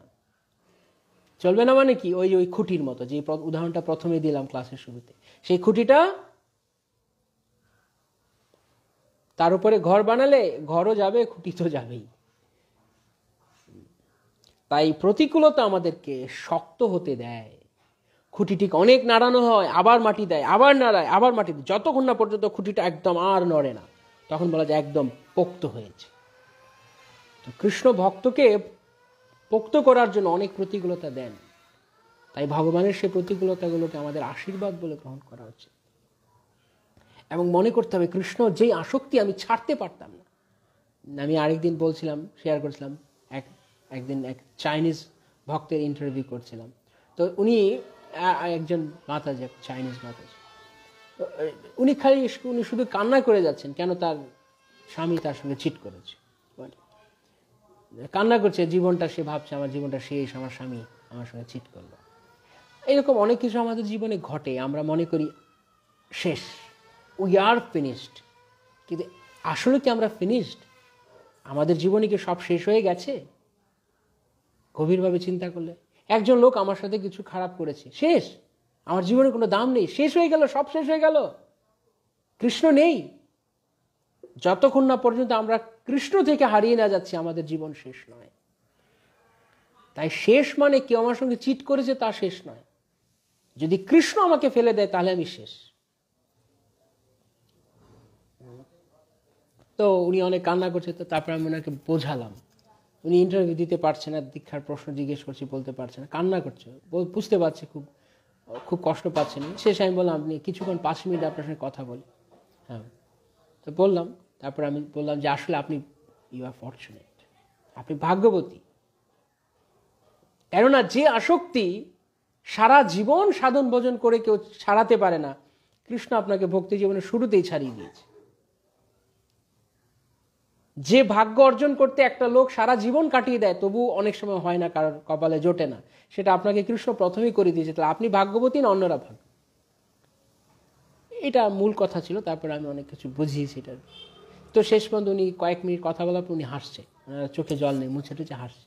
চলবে না মানে কি? ওই খুঁটির মতো, যে উদাহরণটা প্রথমে দিলাম ক্লাসের শুরুতে, সেই খুঁটিটা, তার উপরে ঘর বানালে ঘরও যাবে, খুঁটি তো যাবেই। তাই প্রতিকূলতা আমাদেরকে শক্ত হতে দেয়। খুঁটিটিকে অনেক নাড়ানো হয়, আবার মাটি দেয়, আবার নাড়ায়, আবার মাটি দেয়, যতক্ষণ না পর্যন্ত খুঁটিটা একদম আর নড়ে না, তখন বলা যায় একদম পোক্ত হয়েছে। তো কৃষ্ণ ভক্তকে পোক্ত করার জন্য অনেক প্রতিকূলতা দেন। তাই ভগবানের সেই প্রতিকূলতাগুলোকে আমাদের আশীর্বাদ বলে গ্রহণ করা উচিত, এবং মনে করতে হবে কৃষ্ণ যেই আসক্তি আমি ছাড়তে পারতাম না। আমি আরেকদিন বলছিলাম, শেয়ার করছিলাম, একদিন এক চাইনিজ ভক্তের ইন্টারভিউ করছিলাম। তো উনি একজন মাতাজি, চাইনিজ মাতাজি, উনি শুধু কান্না করে যাচ্ছেন, কেন তার স্বামী তার সঙ্গে চিট করেছে। কান্না করছে, জীবনটা সে ভাবছে আমার জীবনটা শেষ, আমার স্বামী আমার সঙ্গে চিট করলো। এরকম অনেক কিছু আমাদের জীবনে ঘটে, আমরা মনে করি শেষ, উই আর ফিনিশড। কিন্তু আসলে কি আমরা ফিনিশড? আমাদের জীবনে কি সব শেষ হয়ে গেছে? গভীরভাবে চিন্তা করলে, একজন লোক আমার সাথে কিছু খারাপ করেছে, শেষ, আমার জীবনে কোনো দাম নেই, শেষ হয়ে গেল, সব শেষ হয়ে গেল। কৃষ্ণ নেই। যতক্ষণ না পর্যন্ত আমরা কৃষ্ণ থেকে হারিয়ে না যাচ্ছি, আমাদের জীবন শেষ নয়। তাই শেষ মানে কেউ আমার সঙ্গে চিট করেছে তা শেষ নয়। যদি কৃষ্ণ আমাকে ফেলে দেয় তাহলে আমি শেষ। তো উনি অনেক কান্না করছে, তো তারপর আমি ওনাকে বোঝালাম। উনি ইন্টারভিউ দিতে পারছে না, দীক্ষার প্রশ্ন জিজ্ঞেস করছি, বলতে পারছে না, কান্না করছে, বুঝতে পারছে খুব কষ্ট পাচ্ছেন। শেষ আমি বললাম, আপনি কিছুক্ষণ 5 মিনিট আপনার সঙ্গে কথা বলি। হ্যাঁ, তো বললাম। তারপর আমি বললাম যে আসলে আপনি ইউ আর ফরচুনেট, আপনি ভাগ্যবতী। কেননা যে আসক্তি সারা জীবন সাধন ভজন করে কেউ ছাড়াতে পারে না, কৃষ্ণ আপনাকে ভক্তি জীবনের শুরুতেই ছাড়িয়ে দিয়েছে। যে ভাগ্য অর্জন করতে একটা লোক সারা জীবন কাটিয়ে দেয়, তবু অনেক সময় হয় না, কারোর কপালে জোটে না, সেটা আপনাকে কৃষ্ণ প্রথমেই করে দিয়েছে। তাহলে আপনি ভাগ্যবতী না অন্যরা ভাগ্য? এটা মূল কথা ছিল। তারপরে আমি অনেক কিছু বুঝিয়েছি এটার। তো শেষ পর্যন্ত উনি কয়েক মিনিট কথা বলার পর উনি হাসছে, চোখে জল নেই, মুছে টুছে হাসছে,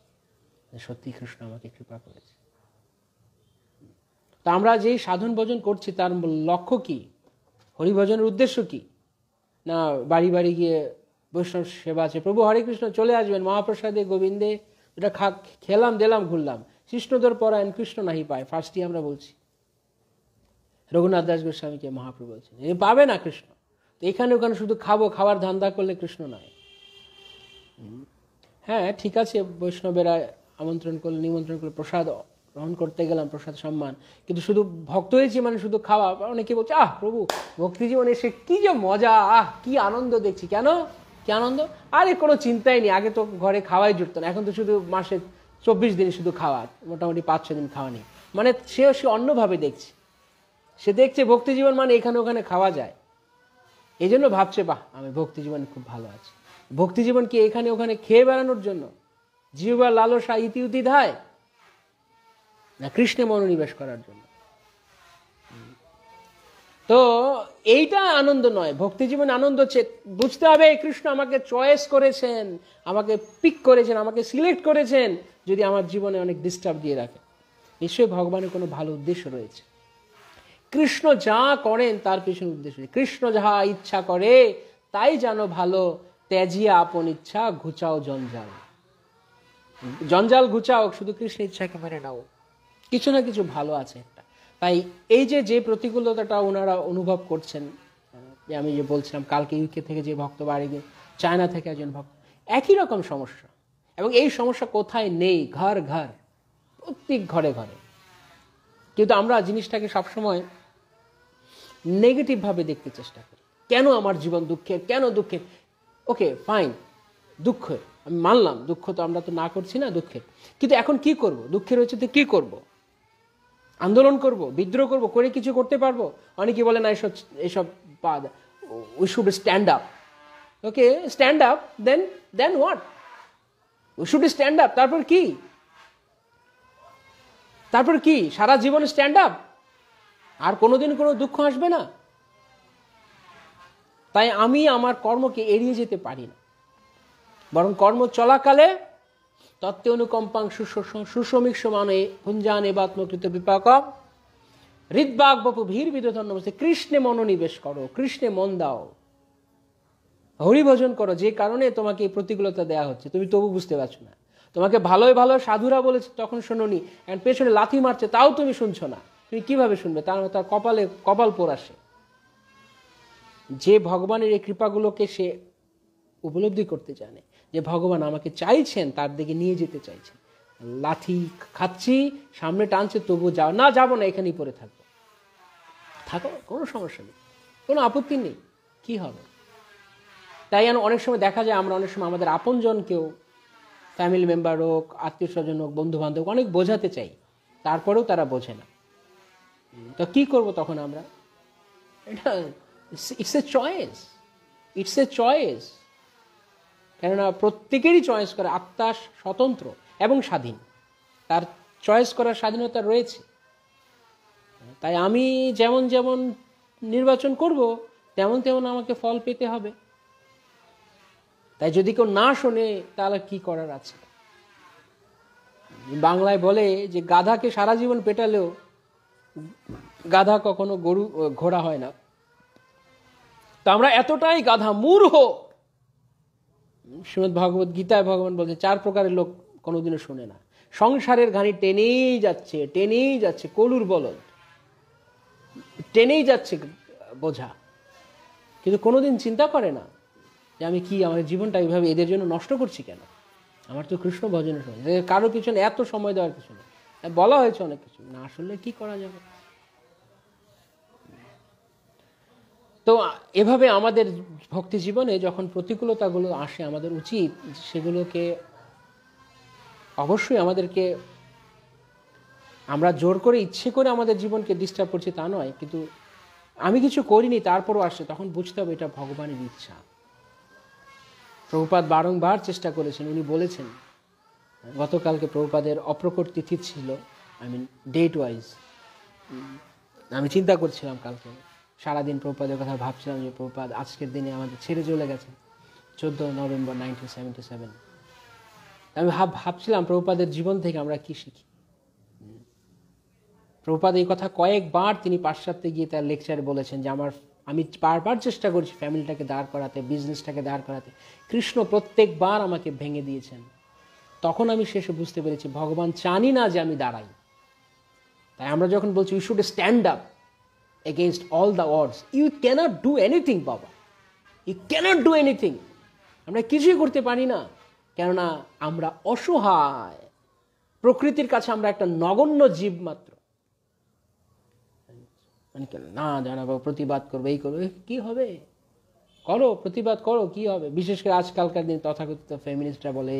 সত্যি কৃষ্ণ আমাকে কৃপা করেছে। তো আমরা যেই সাধন ভজন করছি তার লক্ষ্য কি? হরিভজনের উদ্দেশ্য কি? না বাড়ি বাড়ি গিয়ে বৈষ্ণব সেবা আছে, প্রভু হরে কৃষ্ণ চলে আসবেন মহাপ্রসাদে গোবিন্দে, এটা খেলাম দিলাম ঘুরলাম, কৃষ্ণদর পরায়ণ কৃষ্ণ নাহি পায়, ফার্স্টই আমরা বলছি। রঘুনাথ দাস গোস্বামীকে মহাপ্রভু বলছেন এ পাবে না কৃষ্ণ। তো এখানে ওখানে শুধু খাবার ধান্দা করলে কৃষ্ণ নয়। হ্যাঁ ঠিক আছে, বৈষ্ণবেরা আমন্ত্রণ করলে নিমন্ত্রণ করলে প্রসাদ গ্রহণ করতে গেলাম, প্রসাদ সম্মান, কিন্তু শুধু ভক্ত হয়েছি মানে শুধু খাওয়া। অনেকে বলছে ভক্তি জীবনে এসে কি যে মজা, কি আনন্দ দেখছি। কেন কি আনন্দ? আরে কোনো চিন্তাই নেই, আগে তো ঘরে খাওয়াই জুটতো না, এখন তো শুধু মাসে 24 দিন শুধু খাওয়া, মোটামুটি 5-6 দিন খাওয়া নেই। মানে সে অন্যভাবে দেখছে, সে দেখছে ভক্তি জীবন মানে এখানে ওখানে খাওয়া যায়, এই জন্য ভাবছে আমি ভক্তি জীবনে খুব ভালো আছি। ভক্তি জীবন কি এখানে ওখানে খেয়ে বেড়ানোর জন্য, জিহ্বার লালসা ইতি উতি ধায়, না কৃষ্ণে মনোনিবেশ করার জন্য? তো এইটা আনন্দ নয়। ভক্তি জীবনে আনন্দ হচ্ছে বুঝতে হবে কৃষ্ণ আমাকে চয়েস করেছেন, আমাকে পিক করেছেন, আমাকে সিলেক্ট করেছেন। যদি আমার জীবনে অনেক ডিস্টার্ব দিয়ে রাখে, নিশ্চয়ই ভগবানের কোনো ভালো উদ্দেশ্য রয়েছে। কৃষ্ণ যা করেন তার পিছনে উদ্দেশ্য। কৃষ্ণ যাহা ইচ্ছা করে তাই জানো ভালো, ত্যাজিয়া আপন ইচ্ছা ঘুচাও জঞ্জাল। জঞ্জাল ঘুচাও, শুধু কৃষ্ণ ইচ্ছাকে মেনে নাও, কিছু না কিছু ভালো আছে একটা। তাই এই যে প্রতিকূলতাটা ওনারা অনুভব করছেন, আমি যে বলছিলাম কালকে ইউকে থেকে যে ভক্ত বাড়ি গিয়ে, চায়না থেকে একজন ভক্ত, একই রকম সমস্যা। এবং এই সমস্যা কোথায় নেই? ঘর ঘর, প্রত্যেক ঘরে ঘরে। কিন্তু আমরা জিনিসটাকে সবসময় নেগেটিভ ভাবে দেখতে চেষ্টা করি। কেন আমার জীবন দুঃখের, কেন দুঃখের? ওকে ফাইন, দুঃখ আমি মানলাম, দুঃখ তো আমরা তো না করছি না, দুঃখের। কিন্তু এখন কি করব? দুঃখের হচ্ছে তো কি করব? আন্দোলন করব, বিদ্রোহ করব, করে কিছু করতে পারবো? অনেকে বলে না এসব বাদ, we should stand up. Okay stand up, then what? We should stand up, তারপর কি? তারপর কি? সারা জীবন স্ট্যান্ড আপ, আর কোনোদিন কোনো দুঃখ আসবে না? তাই আমি আমার কর্মকে এড়িয়ে যেতে পারি না, বরং কর্ম চলাকালে তত্ত্বে অনুকম্পাং সুসমীক্ষ মানে ভুঞ্জান এবাত্মকৃত বিপাক হৃদবাগ বপু ভীর বিদধন্য, কৃষ্ণে মনোনিবেশ করো, কৃষ্ণে মন দাও, হরিভজন করো। যে কারণে তোমাকে এই প্রতিকূলতা দেয়া হচ্ছে তুমি তবু বুঝতে পারছো না। তোমাকে ভালোই ভালো সাধুরা বলেছে তখন শোনোনি, এখন পেছনে লাথি মারছে তাও তুমি শুনছো না। তুমি কিভাবে শুনবে? তার কপালে কপাল পোড়াসে। যে ভগবানের এই কৃপাগুলোকে সে উপলব্ধি করতে জানে, যে ভগবান আমাকে চাইছেন, তার দিকে নিয়ে যেতে চাইছেন। লাথি খাচ্ছি, সামনে টানছে, তবু যাও না, যাবো না, এখানেই পড়ে থাকবো, থাকো, কোনো সমস্যা নেই, কোনো আপত্তি নেই, কি হবে? তাই অনেক সময় দেখা যায় আমরা অনেক সময় আমাদের আপনজনকেও, ফ্যামিলি মেম্বার হোক, আত্মীয় স্বজন হোক, বন্ধু বান্ধব, অনেক বোঝাতে চাই, তারপরেও তারা বোঝে না। তো কি করব তখন আমরা? এটা it's a choice, it's a choice. কেননা প্রত্যেকেরই চয়েস করে, আত্মা স্বতন্ত্র এবং স্বাধীন, তার চয়েস করার স্বাধীনতা রয়েছে। তাই আমি যেমন যেমন নির্বাচন করব তেমন তেমন আমাকে ফল পেতে হবে। তাই যদি কেউ না শোনে তাহলে কি করার আছে? বাংলায় বলে যে গাধাকে সারা জীবন পেটালেও গাধা কখনো ঘোড়া হয় না। তা আমরা এতটাই গাধা, মূর্খ। শ্রীমদ্ ভগবত গীতায় ভগবান বলছে 4 প্রকারের লোক কোনোদিনও শোনে না। সংসারের ঘানি টেনেই যাচ্ছে, কলুর বলদ টেনেই যাচ্ছে বোঝা, কিন্তু কোনোদিন চিন্তা করে না যে আমি কি আমার জীবনটা এইভাবে এদের জন্য নষ্ট করছি কেন? আমার তো কৃষ্ণ ভজনের সময়, কারো পিছনে এত সময় দেওয়ার কিছু নেই। বলা হয়েছে অনেক কিছু, না আসলে কি করা যাবে? তো এভাবে আমাদের ভক্তি জীবনে যখন প্রতিকূলতাগুলো আসে, আমাদের উচিত সেগুলোকে অবশ্যই আমাদেরকে, আমরা জোর করে ইচ্ছে করে আমাদের জীবনকে ডিস্টার্ব করছি তা নয়, কিন্তু আমি কিছু করিনি তারপরও আসে, তখন বুঝতে হবে এটা ভগবানের ইচ্ছা। প্রভুপাদ বারংবার চেষ্টা করেছেন, উনি বলেছেন, গতকালকে প্রভুপাদের অপ্রকট তিথি ছিল, ডেট ওয়াইজ আমি চিন্তা করছিলাম কালকে, সারাদিন প্রভুপাদের কথা ভাবছিলাম যে প্রভুপাদ আজকের দিনে আমাদের ছেড়ে চলে গেছে 14 নভেম্বর 1977। আমি ভাবছিলাম প্রভুপাদের জীবন থেকে আমরা কি শিখি। প্রভুপাদ এই কথা কয়েকবার তিনি পাশ্চাত্যে গিয়ে তার লেকচারে বলেছেন যে আমি বারবার চেষ্টা করছি ফ্যামিলিটাকে দাঁড় করাতে, বিজনেসটাকে দাঁড় করাতে, কৃষ্ণ প্রত্যেকবার আমাকে ভেঙে দিয়েছেন। তখন আমি শেষে বুঝতে পেরেছি ভগবান চানই না যে আমি দাঁড়াই। তাই আমরা যখন বলছি you should stand up against all the odds, you can't do anything বাবা, ইউ ক্যানট ডু এনিথিং। আমরা কিছুই করতে পারি না, কেননা আমরা অসহায়। প্রকৃতির কাছে আমরা একটা নগণ্য জীব মাত্র। না জানাবো, প্রতিবাদ করবো, এই করবো, কি হবে? করো, প্রতিবাদ করো, কি হবে? বিশেষ করে আজকালকার দিন তথাকথিত ফেমিনিস্টরা বলে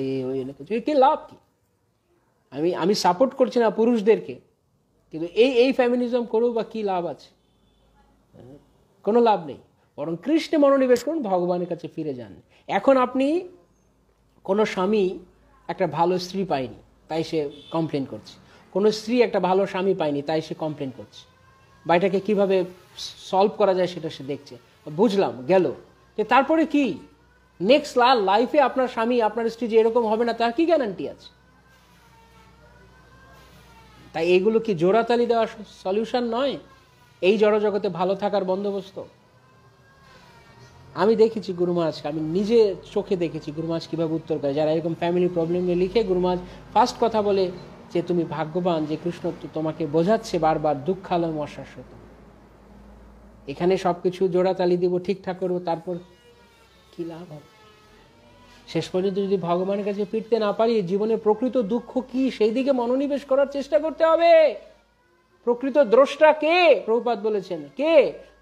কি লাভ কি? আমি সাপোর্ট করছি না পুরুষদেরকে, কিন্তু এই ফেমিনিজম করেও বা কি লাভ আছে? কোনো লাভ নেই। বরং কৃষ্ণে মনোনিবেশ করুন, ভগবানের কাছে ফিরে যান। এখন আপনি কোনো স্বামী একটা ভালো স্ত্রী পায়নি তাই সে কমপ্লেন করছে, কোনো স্ত্রী একটা ভালো স্বামী পায়নি তাই সে কমপ্লেন করছে, বা এটাকে কীভাবে সলভ করা যায় সেটা সে দেখছে। বুঝলাম, গেল। তারপরে কি নেক্সট লাইফে আপনার স্বামী আপনার স্ত্রী যে এরকম হবে না তার কি গ্যারান্টি আছে? তাই এগুলো কি জোড়াতালি দেওয়ার সলিউশন নয় এই জড়জগতে ভালো থাকার বন্দোবস্ত। আমি দেখেছি গুরু মহারাজকে, আমি নিজে চোখে দেখেছি গুরু মহারাজ কীভাবে উত্তর করে। যারা এরকম ফ্যামিলি প্রবলেম নিয়ে লিখে, গুরু মহারাজ ফার্স্ট কথা বলে যে তুমি ভাগ্যবান যে কৃষ্ণ তোমাকে বোঝাচ্ছে বারবার দুঃখালয় অশাশ্বত। এখানে সব কিছু জোড়াতালি দিব, ঠিকঠাক করবো, তারপর কি লাভ হবে? শেষ পর্যন্ত যদি ভগবানের কাছে ফিরতে না পারি, জীবনের প্রকৃত দুঃখ কি সেই দিকে মনোনিবেশ করার চেষ্টা করতে হবে। প্রকৃত দ্রষ্টা কে? প্রভুপাদ বলেছেন কে?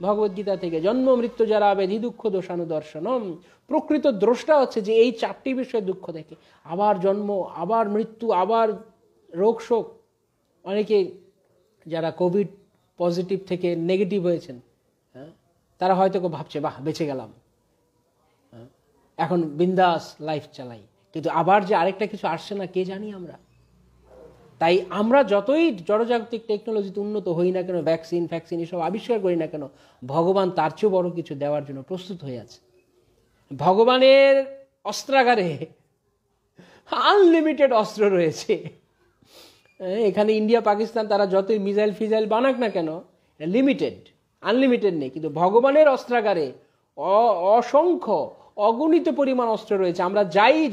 ভগবদ্গীতা থেকে, জন্ম মৃত্যু যারা ব্যাধি দুঃখ দোষানু দর্শনম। প্রকৃত দ্রষ্টা হচ্ছে যে এই চারটি বিষয়ে দুঃখ দেখে, আবার জন্ম, আবার মৃত্যু, আবার রোগ শোক। অনেকে যারা কোভিড পজিটিভ থেকে নেগেটিভ হয়েছেন, তারা হয়তো ভাবছে বাহ বেঁচে গেলাম, এখন বিন্দাস লাইফ চালাই, কিন্তু আবার যে আরেকটা কিছু আসছে না কে জানি আমরা। তাই আমরা যতই জড়জাগতিক টেকনোলজিতে উন্নত হই না কেন, ভ্যাকসিন এসব আবিষ্কার করি না কেন, ভগবান তার চেয়েও বড় কিছু দেওয়ার জন্য প্রস্তুত হয়ে আছে। ভগবানের অস্ত্রাগারে আনলিমিটেড অস্ত্র রয়েছে। এখানে ইন্ডিয়া পাকিস্তান তারা যতই মিসাইল ফিজাইল বানাক না কেন, লিমিটেড, আনলিমিটেড নেই। কিন্তু ভগবানের অস্ত্রাগারে অসংখ্য অগণিত পরিমাণ অস্ত্র রয়েছে। আমরা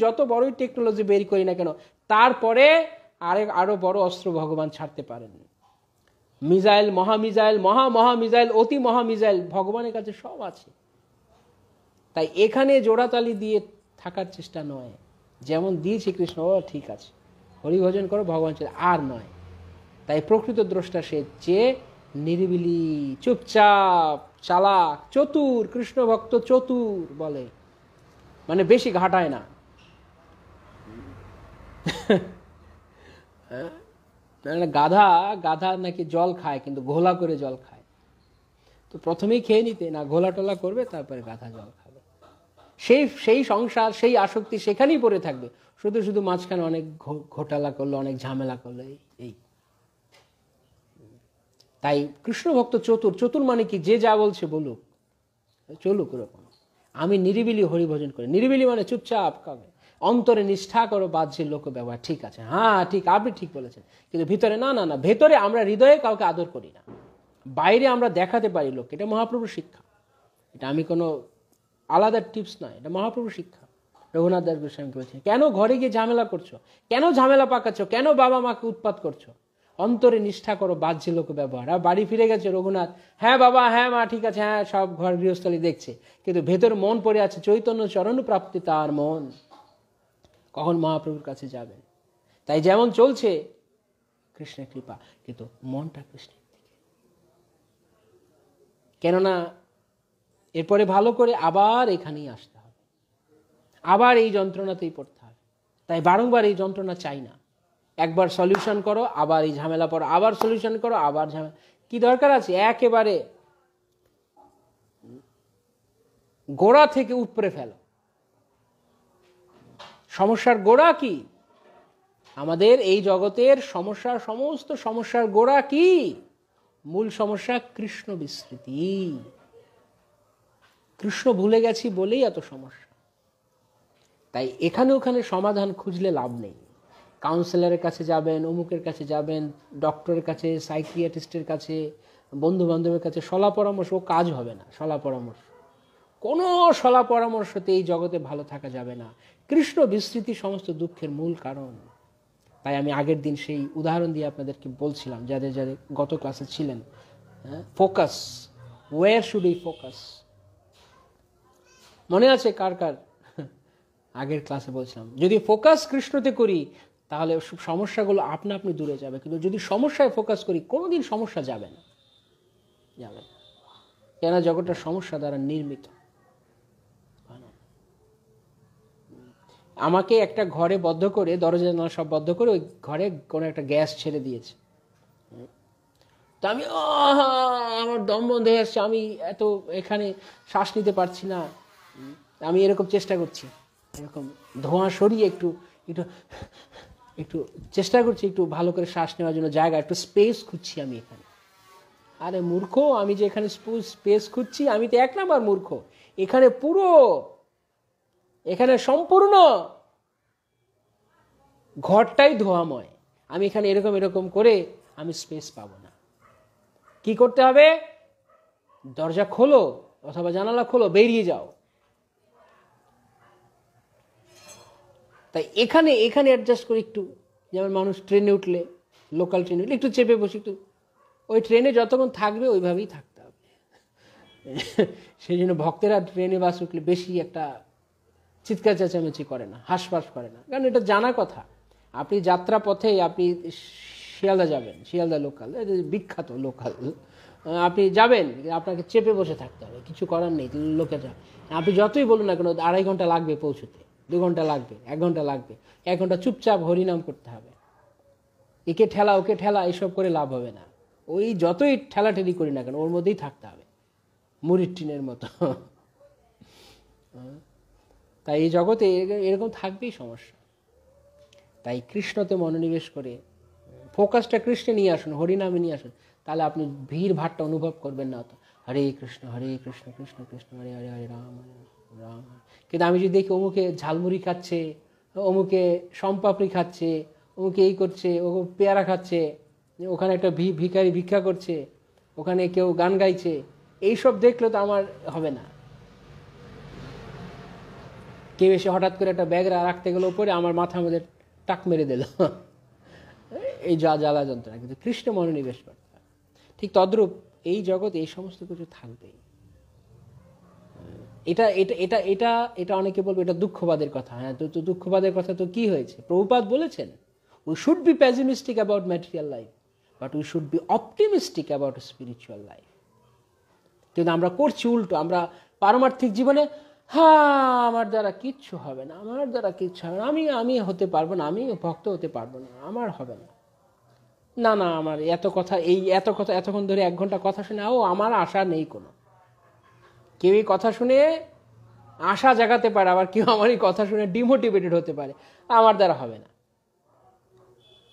যত বড়ই টেকনোলজি বের করি না কেন, তারপরে আরো বড় অস্ত্র ভগবান ছাড়তে পারেন। মিসাইল, মহামিসাইল, মহামিসাইল, অতি মহামিসাইল, ভগবানের কাছে সব আছে। তাই এখানে জোড়াতালি দিয়ে থাকার চেষ্টা নয়, যেমন দিয়েছে কৃষ্ণ ঠিক আছে, হরিভজন করো, ভগবান আর নয়। তাই প্রকৃত দ্রষ্টা সে যে নিরিবিলি, চুপচাপ, চালাক, চতুর। কৃষ্ণ ভক্ত চতুর বলে, মানে বেশি ঘাটায় না। গাধা নাকি জল খায়, কিন্তু ঘোলা করে জল খায়। তো প্রথমেই খেয়ে নিতে না, ঘোলা টোলা করবে, তারপরে গাধা জল খাবে। সেই সংসার, সেই আসক্তি সেখানেই পড়ে থাকবে, শুধু মাঝখানে অনেক ঘোটালা করলো, অনেক ঝামেলা করলো, এই। তাই কৃষ্ণ ভক্ত চতুর মানে কি? যে যা বলছে বলুক, চলুক ওরকম। আমি নিরিবিলি হরিভজন করি। নিরিবিলি মানে চুপচাপ খাবে, অন্তরে নিষ্ঠা করো, বাহ্যের লোক ব্যবহার। ঠিক আছে, হ্যাঁ ঠিক, আপনি ঠিক বলেছেন, কিন্তু ভিতরে না। ভেতরে আমরা হৃদয়ে কাউকে আদর করি না, বাইরে আমরা দেখাতে পারি লোক। এটা মহাপ্রভুর শিক্ষা, এটা আমি কোনো আলাদা টিপস নয়, এটা মহাপ্রভুর শিক্ষা। রঘুনাথ দাস গোস্বামী বলছেন, কেন ঘরে গিয়ে ঝামেলা করছো, কেন ঝামেলা পাকাচ্ছ, কেন বাবা মাকে উৎপাত করছো? অন্তরে নিষ্ঠা করো, বাহ্য লোক ব্যবহার। আর বাড়ি ফিরে গেছে রঘুনাথ, হ্যাঁ বাবা, হ্যাঁ মা, ঠিক আছে, হ্যাঁ সব ঘর গৃহস্থলী দেখছে, কিন্তু ভেতর মন পড়ে আছে চৈতন্য চরণ প্রাপ্তি তার মন। কখন মহাপ্রভুর কাছে যাবেন? তাই যেমন চলছে কৃষ্ণের কৃপা, কিন্তু মনটা কৃষ্ণের দিকে। কেননা এরপরে ভালো করে আবার এখানেই আসতে হবে, আবার এই যন্ত্রণাতেই পড়তে হবে। তাই বারংবার এই যন্ত্রণা চাই না। একবার সলিউশন করো, আবার এই ঝামেলা পড়ো, আবার সলিউশন করো, আবার ঝামেলা। কি দরকার আছে? একেবারে গোড়া থেকে উপরে ফেলো। সমস্যার গোড়া কি? আমাদের এই জগতের সমস্ত সমস্যার গোড়া কি? মূল সমস্যা কৃষ্ণ বিস্মৃতি। কৃষ্ণ ভুলে গেছি বলেই এত সমস্যা। তাই এখানে ওখানে সমাধান খুঁজলে লাভ নেই। কাউন্সিলরের কাছে যাবেন, অমুকের কাছে যাবেন, ডক্টরের কাছে, সাইকিয়াট্রিস্টের কাছে, বন্ধু বান্ধবের কাছে সলা পরামর্শ, ও কাজ হবে না। সলা পরামর্শ, কোনো সলা পরামর্শতে এই জগতে ভালো থাকা যাবে না। কৃষ্ণ বিস্মৃতি সমস্ত দুঃখের মূল কারণ। তাই আমি আগের দিন সেই উদাহরণ দিয়ে আপনাদেরকে বলছিলাম, যাদের যাদের গত ক্লাসে ছিলেন, focus, where should we focus? মনে আছে কার কার? আগের ক্লাসে বলছিলাম, যদি ফোকাস কৃষ্ণতে করি তাহলে সমস্যাগুলো আপনা আপনি দূরে যাবে। কিন্তু যদি সমস্যায় ফোকাস করি, কোনোদিন সমস্যা যাবে না, যাবে না। কেন? জগৎটা সমস্যা দ্বারা নির্মিত। আমাকে একটা ঘরে বদ্ধ করে, দরজা জানালা সব বদ্ধ করে, ওই ঘরে কোনো একটা গ্যাস ছেড়ে দিয়েছে। তো আমি আমার দম বন্ধ হয়ে আসছে, আমি এত এখানে শ্বাস নিতে পারছি না। আমি এরকম চেষ্টা করছি, এরকম ধোঁয়া সরিয়ে একটু একটু একটু চেষ্টা করছি একটু ভালো করে শ্বাস নেওয়ার জন্য জায়গা, একটু স্পেস খুঁজছি আমি এখানে। আরে মূর্খ, আমি যে এখানে স্পেস খুঁজছি, আমি তো 1 নাম্বার মূর্খ। এখানে এখানে সম্পূর্ণ ঘরটাই ধোঁয়াময়। আমি এখানে এরকম এরকম করে আমি স্পেস পাবো না। কি করতে হবে? দরজা খোলো অথবা জানালা খোলো, বেরিয়ে যাও। তাই এখানে অ্যাডজাস্ট করি একটু। যেমন মানুষ ট্রেনে উঠলে, লোকাল ট্রেনে উঠলে একটু চেপে বসে, একটু ওই ট্রেনে যতক্ষণ থাকবে ওইভাবেই থাকতে হবে। সেই জন্য ভক্তেরা ট্রেনে বাস উঠলে বেশি একটা চিৎকার চেঁচামেচি করে না, হাঁসফাঁস করে না, কারণ এটা জানা কথা। আপনি যাত্রা পথে, আপনি শিয়ালদা যাবেন, শিয়ালদা লোকাল, বিখ্যাত লোকাল, আপনি যাবেন, আপনাকে চেপে বসে থাকতে হবে, কিছু করার নেই। লোকেরা আপনি যতই বলুন না কেন, 2.5 ঘন্টা লাগবে পৌঁছতে, 2 ঘন্টা লাগবে, 1 ঘন্টা লাগবে, 1 ঘন্টা চুপচাপ হরিনাম করতে হবে। একে ঠেলা ওকে ঠেলা এসব করে লাভ হবে না। ওই যতই ঠেলাঠেলি করি না কেন, ওর মধ্যেই থাকতে হবে, মুড়ির টিনের মতো। তাই এই জগতে এরকম থাকবেই সমস্যা। তাই কৃষ্ণতে মনোনিবেশ করে ফোকাসটা কৃষ্ণে নিয়ে আসুন, হরিনামে নিয়ে আসুন, তাহলে আপনি ভিড় ভাট্টা অনুভব করবেন না। তো হরে কৃষ্ণ কৃষ্ণ কৃষ্ণ হরে হরে, হরে রাম রাম। কিন্তু আমি যদি দেখি অমুকে ঝালমুড়ি খাচ্ছে, অমুকে সম্পাপড়ি খাচ্ছে, অমুকে এই করছে, ও পেয়ারা খাচ্ছে, ওখানে একটা ভিখারি ভিক্ষা করছে, ওখানে কেউ গান গাইছে, এইসব দেখলে তো আমার হবে না। কেউ এসে হঠাৎ করে একটা ব্যাগ রাখতে গেল উপরে, আমার মাথার মধ্যে টাক মেরে দিল, এই জ্বালা যন্ত্রণা। কিন্তু কৃষ্ণ মনোনিবেশ করতে হবে। ঠিক তদ্রূপ এই জগৎ এই সমস্ত কিছু থাকবেই। এটা এটা এটা এটা এটা অনেকে বলবে এটা দুঃখবাদের কথা। হ্যাঁ, তো দুঃখবাদের কথা তো কি হয়েছে? প্রভুপাদ বলেছেন, we should B pessimistic about material life, but we should B optimistic about spiritual life. কিন্তু আমরা করছি উল্টো। আমরা পারমার্থিক জীবনে আমার দ্বারা কিচ্ছু হবে না, আমার দ্বারা কিচ্ছু হবে না, আমি হতে পারবো না, আমি ভক্ত হতে পারবো না, আমার হবে না, না আমার এত কথা এতক্ষণ ধরে 1 ঘন্টা কথা শুনে আমার আশা নেই কোনো। কেউ এই কথা শুনে আশা জাগাতে পারে, আবার কেউ আমার এই কথা শুনে ডিমোটিভেটেড হতে পারে, আমার দ্বারা হবে না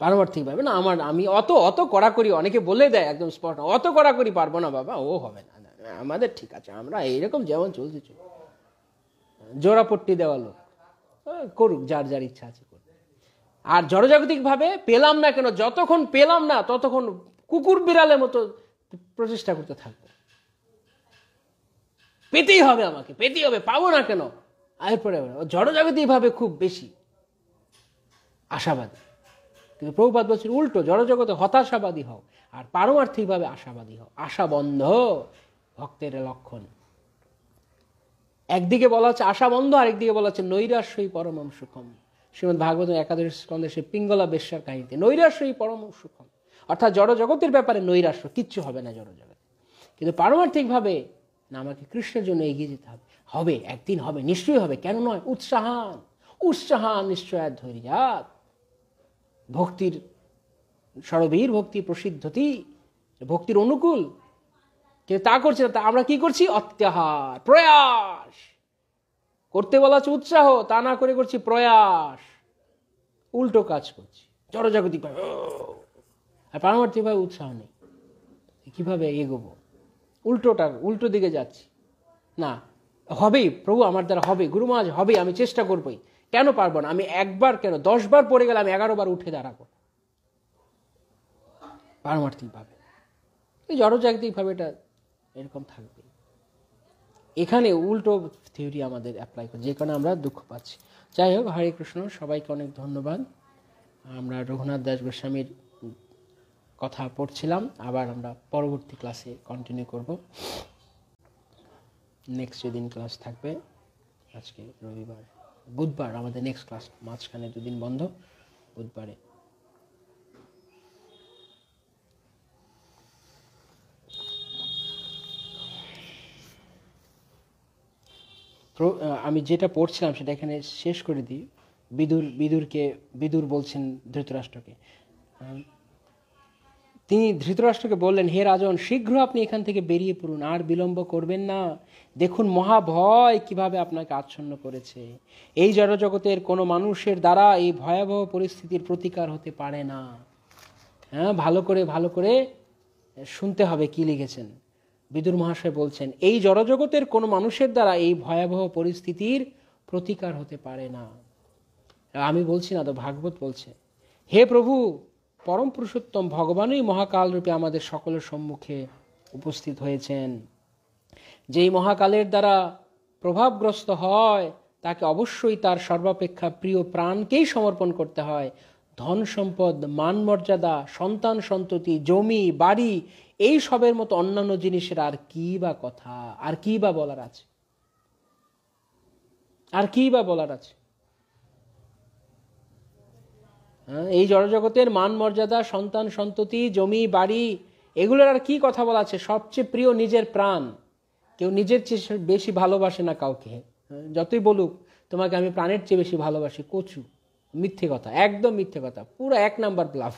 পারমার্থিকভাবে। না আমি অত কড়াকড়ি, অনেকে বলে দেয় একদম স্পষ্ট, অত কড়াকড়ি পারবো না বাবা, ও হবে না, আমাদের ঠিক আছে, আমরা এইরকম যেমন চলছে জোড়াপট্টি দেওয়া লোক, করুক, যার যার ইচ্ছা আছে করুক। আর জড়জাগতিকভাবে পেলাম না কেন, যতক্ষণ পেলাম না ততক্ষণ কুকুর বিড়ালের মতো প্রচেষ্টা করতে থাকবো। পেতেই হবে, আমাকে পেতেই হবে, পাবো না কেন, এরপরে জড়জাগতিকভাবে খুব বেশি আশাবাদী। কিন্তু প্রভুপাদ বলছেন উল্টো, জড়জগতে হতাশাবাদী হও আর পারমার্থিকভাবে আশাবাদী হও। আশাবন্ধ ভক্তের লক্ষণ। একদিকে বলা হচ্ছে আশাবন্ধ, আরেকদিকে বলা হচ্ছে নৈরাশ্যই পরমম সুখম। শ্রীমদ্ ভাগবত 11 স্কন্ধে সে পিঙ্গলা বেশ্যার কাহিনীতে নৈরাশ্যই পরমম সুখম, অর্থাৎ জড়জগতের ব্যাপারে নৈরাশ্য, কিচ্ছু হবে না জড়জগতে। কিন্তু পারমার্থিকভাবে না, আমাকে কৃষ্ণের জন্য এগিয়ে যেতে হবে, হবে একদিন হবে, নিশ্চয়ই হবে, কেন নয়। উৎসাহান নিশ্চয় ধৈর্যাৎ। ভক্তির সরবীর ভক্তি প্রসিদ্ধতি, ভক্তির অনুকূল। কিন্তু তা করছে না, আমরা কি করছি? অত্যাহার, প্রয়াস করতে বলা হচ্ছে উৎসাহ, তা না করে করছি প্রয়াস, উল্টো কাজ করছি জড়জাগতিক ভাবে। আর পারমার্থিক ভাবে উৎসাহ নেই। কিভাবে এগোবো, উল্টো দিকে যাচ্ছি। না, হবেই প্রভু, আমার দ্বারা হবে, গুরু মহারাজ হবেই, আমি চেষ্টা করবোই। কেন পারবো না? আমি একবার কেন 10 বার পড়ে গেলে আমি 11 বার উঠে দাঁড়াবো পারমার্থিকভাবে। এই জড়জাগতিকভাবে এটা এরকম থাকবে। এখানে উল্টো থিওরি আমাদের অ্যাপ্লাই করে, যে কারণে আমরা দুঃখ পাচ্ছি। যাই হোক, হরে কৃষ্ণ, সবাইকে অনেক ধন্যবাদ। আমরা রঘুনাথ দাস গোস্বামীর কথা পড়ছিলাম, আবার আমরা পরবর্তী ক্লাসে কন্টিনিউ করব। নেক্সট যেদিন ক্লাস থাকবে, আজকে রবিবার, বুধবার আমাদের নেক্সট ক্লাস, মাঝখানে দুদিন বন্ধ, বুধবারে। আমি যেটা পড়ছিলাম সেটা এখানে শেষ করে দিই। বিদুর বলছেন ধৃতরাষ্ট্রকে, তিনি ধৃতরাষ্ট্রকে বললেন, হে রাজন, শীঘ্র আপনি এখান থেকে বেরিয়ে পড়ুন, আর বিলম্ব করবেন না। দেখুন মহাভয় কিভাবে আপনাকে আচ্ছন্ন করেছে। এই জড়জগতের কোনো মানুষের দ্বারা এই ভয়াবহ পরিস্থিতির প্রতিকার হতে পারে না। হ্যাঁ, ভালো করে শুনতে হবে কি লিখেছেন। বিদুর মহাশয় বলছেন, এই জড়জগতের কোনো মানুষের দ্বারা এই ভয়াবহ পরিস্থিতির প্রতিকার হতে পারে না। আমি বলছি না তো, ভাগবত বলছে, হে প্রভু, পরম পুরুষোত্তম ভগবানই মহাকাল রূপে আমাদের সকলের সম্মুখে উপস্থিত হয়েছেন। যেই মহাকালের দ্বারা প্রভাবগ্রস্ত হয় তাকে অবশ্যই তার সর্বাপেক্ষা প্রিয় প্রাণকেই সমর্পণ করতে হয়। ধন সম্পদ, মান মর্যাদা, সন্তান সন্ততি, জমি বাড়ি, এই সবের মতো অন্যান্য জিনিসের আর কি বা কথা, আর কি বা বলার আছে, আর কি বা বলার আছে? এই জড়জগতের মান মর্যাদা, সন্তান সন্ততি, জমি বাড়ি, এগুলোর আর কি কথা বলা আছে? সবচেয়ে প্রিয় নিজের প্রাণ। কেউ নিজের চেয়ে বেশি ভালোবাসে না কাউকে। যতই বলুক তোমাকে আমি প্রাণের চেয়ে বেশি ভালোবাসি, কচু, মিথ্যে কথা, একদম মিথ্যে কথা, পুরো 1 নাম্বার ব্লাফ।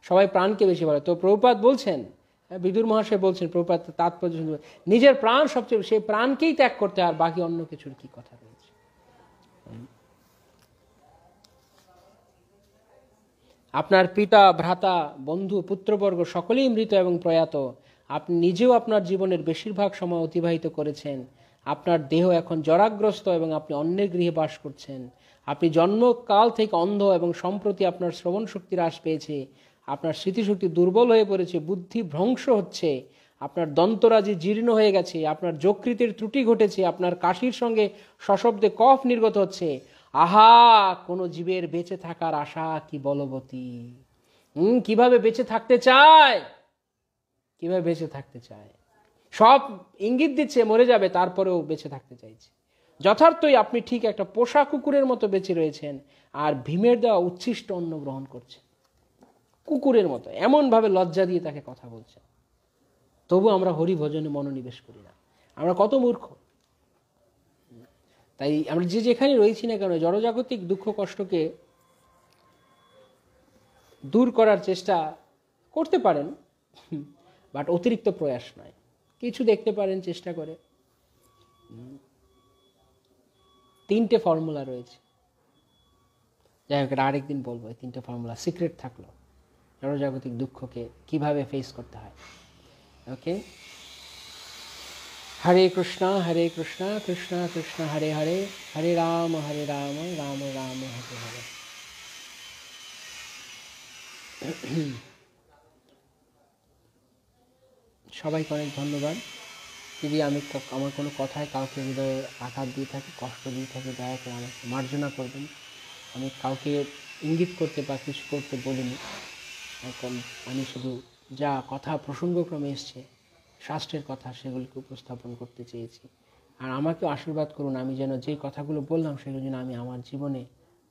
সবাই প্রাণকে বেশি ভালো। তো প্রভুপাদ বলছেন, বিদুর মহাশয় বলছেন, প্রভুপাদ তাৎপর্য নিজের প্রাণ সবচেয়ে, সেই প্রাণকেই ত্যাগ করতে, আর বাকি অন্য কিছুর কি কথা রয়েছে? আপনার পিতা, ভ্রাতা, বন্ধু, পুত্রবর্গ সকলেই মৃত এবং প্রয়াত। আপনি নিজেও আপনার জীবনের বেশিরভাগ সময় অতিবাহিত করেছেন। আপনার দেহ এখন জরাগ্রস্ত এবং আপনি অন্যের গৃহে বাস করছেন। আপনি জন্মকাল থেকে অন্ধ এবং সম্প্রতি আপনার শ্রবণ শক্তি হ্রাস পেয়েছে। আপনার স্মৃতিশক্তি দুর্বল হয়ে পড়েছে, বুদ্ধি ভ্রংশ হচ্ছে, আপনার দন্তরাজি জীর্ণ হয়ে গেছে, আপনার যকৃতের ত্রুটি ঘটেছে, আপনার কাশির সঙ্গে সশব্দে কফ নির্গত হচ্ছে। আহা, কোনো জীবের বেঁচে থাকার আশা কি বলবতী! কিভাবে বেঁচে থাকতে চায়, কিভাবে বেঁচে থাকতে চায়, সব ইঙ্গিত দিচ্ছে মরে যাবে, তারপরেও বেঁচে থাকতে চাইছে। যথার্থই আপনি ঠিক একটা পোষা কুকুরের মতো বেঁচে রয়েছেন, আর ভীমের দেওয়া উচ্ছিষ্ট অন্ন গ্রহণ করছেন কুকুরের মতো, এমনভাবে লজ্জা দিয়ে তাকে কথা বলছেন। তবু আমরা হরি ভজনে মনোনিবেশ করি না। আমরা কত মূর্খ! তাই আমরা যেখানে রয়েছি না কেন, জড়জাগতিক দুঃখ কষ্টকে দূর করার চেষ্টা করতে পারেন, বাট অতিরিক্ত প্রয়াস নয়। কিছু দেখতে পারেন চেষ্টা করে। 3টে ফর্মুলা রয়েছে, যাই হোক, এটা আরেকদিন বলবো। এই 3টে ফর্মুলা সিক্রেট থাকলো, জড়জাগতিক দুঃখকে কিভাবে ফেস করতে হয়। ওকে, হরে কৃষ্ণ কৃষ্ণ কৃষ্ণ হরে হরে, হরে রাম রাম রাম হরে হরে। সবাইকে অনেক ধন্যবাদ। যদি আমি আমার কোনো কথায় কাউকে হৃদয়ে আঘাত দিয়ে থাকি, কষ্ট দিয়ে থাকি, দয়া করে আমাকে মার্জনা করবেন। আমি কাউকে ইঙ্গিত করতে বা কিছু করতে বলিনি। এখন আমি শুধু যা কথা প্রসঙ্গক্রমে এসছে, শাস্ত্রের কথা, সেগুলিকে উপস্থাপন করতে চেয়েছি। আর আমাকেও আশীর্বাদ করুন, আমি যেন যেই কথাগুলো বললাম সেগুলো যেন আমি আমার জীবনে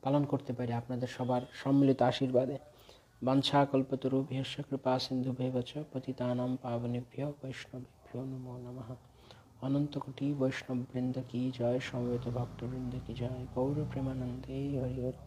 পালন করতে পারি, আপনাদের সবার সম্মিলিত আশীর্বাদে। বাঞ্ছা কল্পতরুভ্যশ্চ কৃপা সিন্ধুভ্যেব চ পতিতানাং পাবনেভ্যো বৈষ্ণবেভ্যো নমো নমঃ। অনন্ত কোটি বৈষ্ণব বৃন্দ কি জয়, সমবেত ভক্তবৃন্দ কি জয়, গৌর প্রেমানন্দে হরি হরি।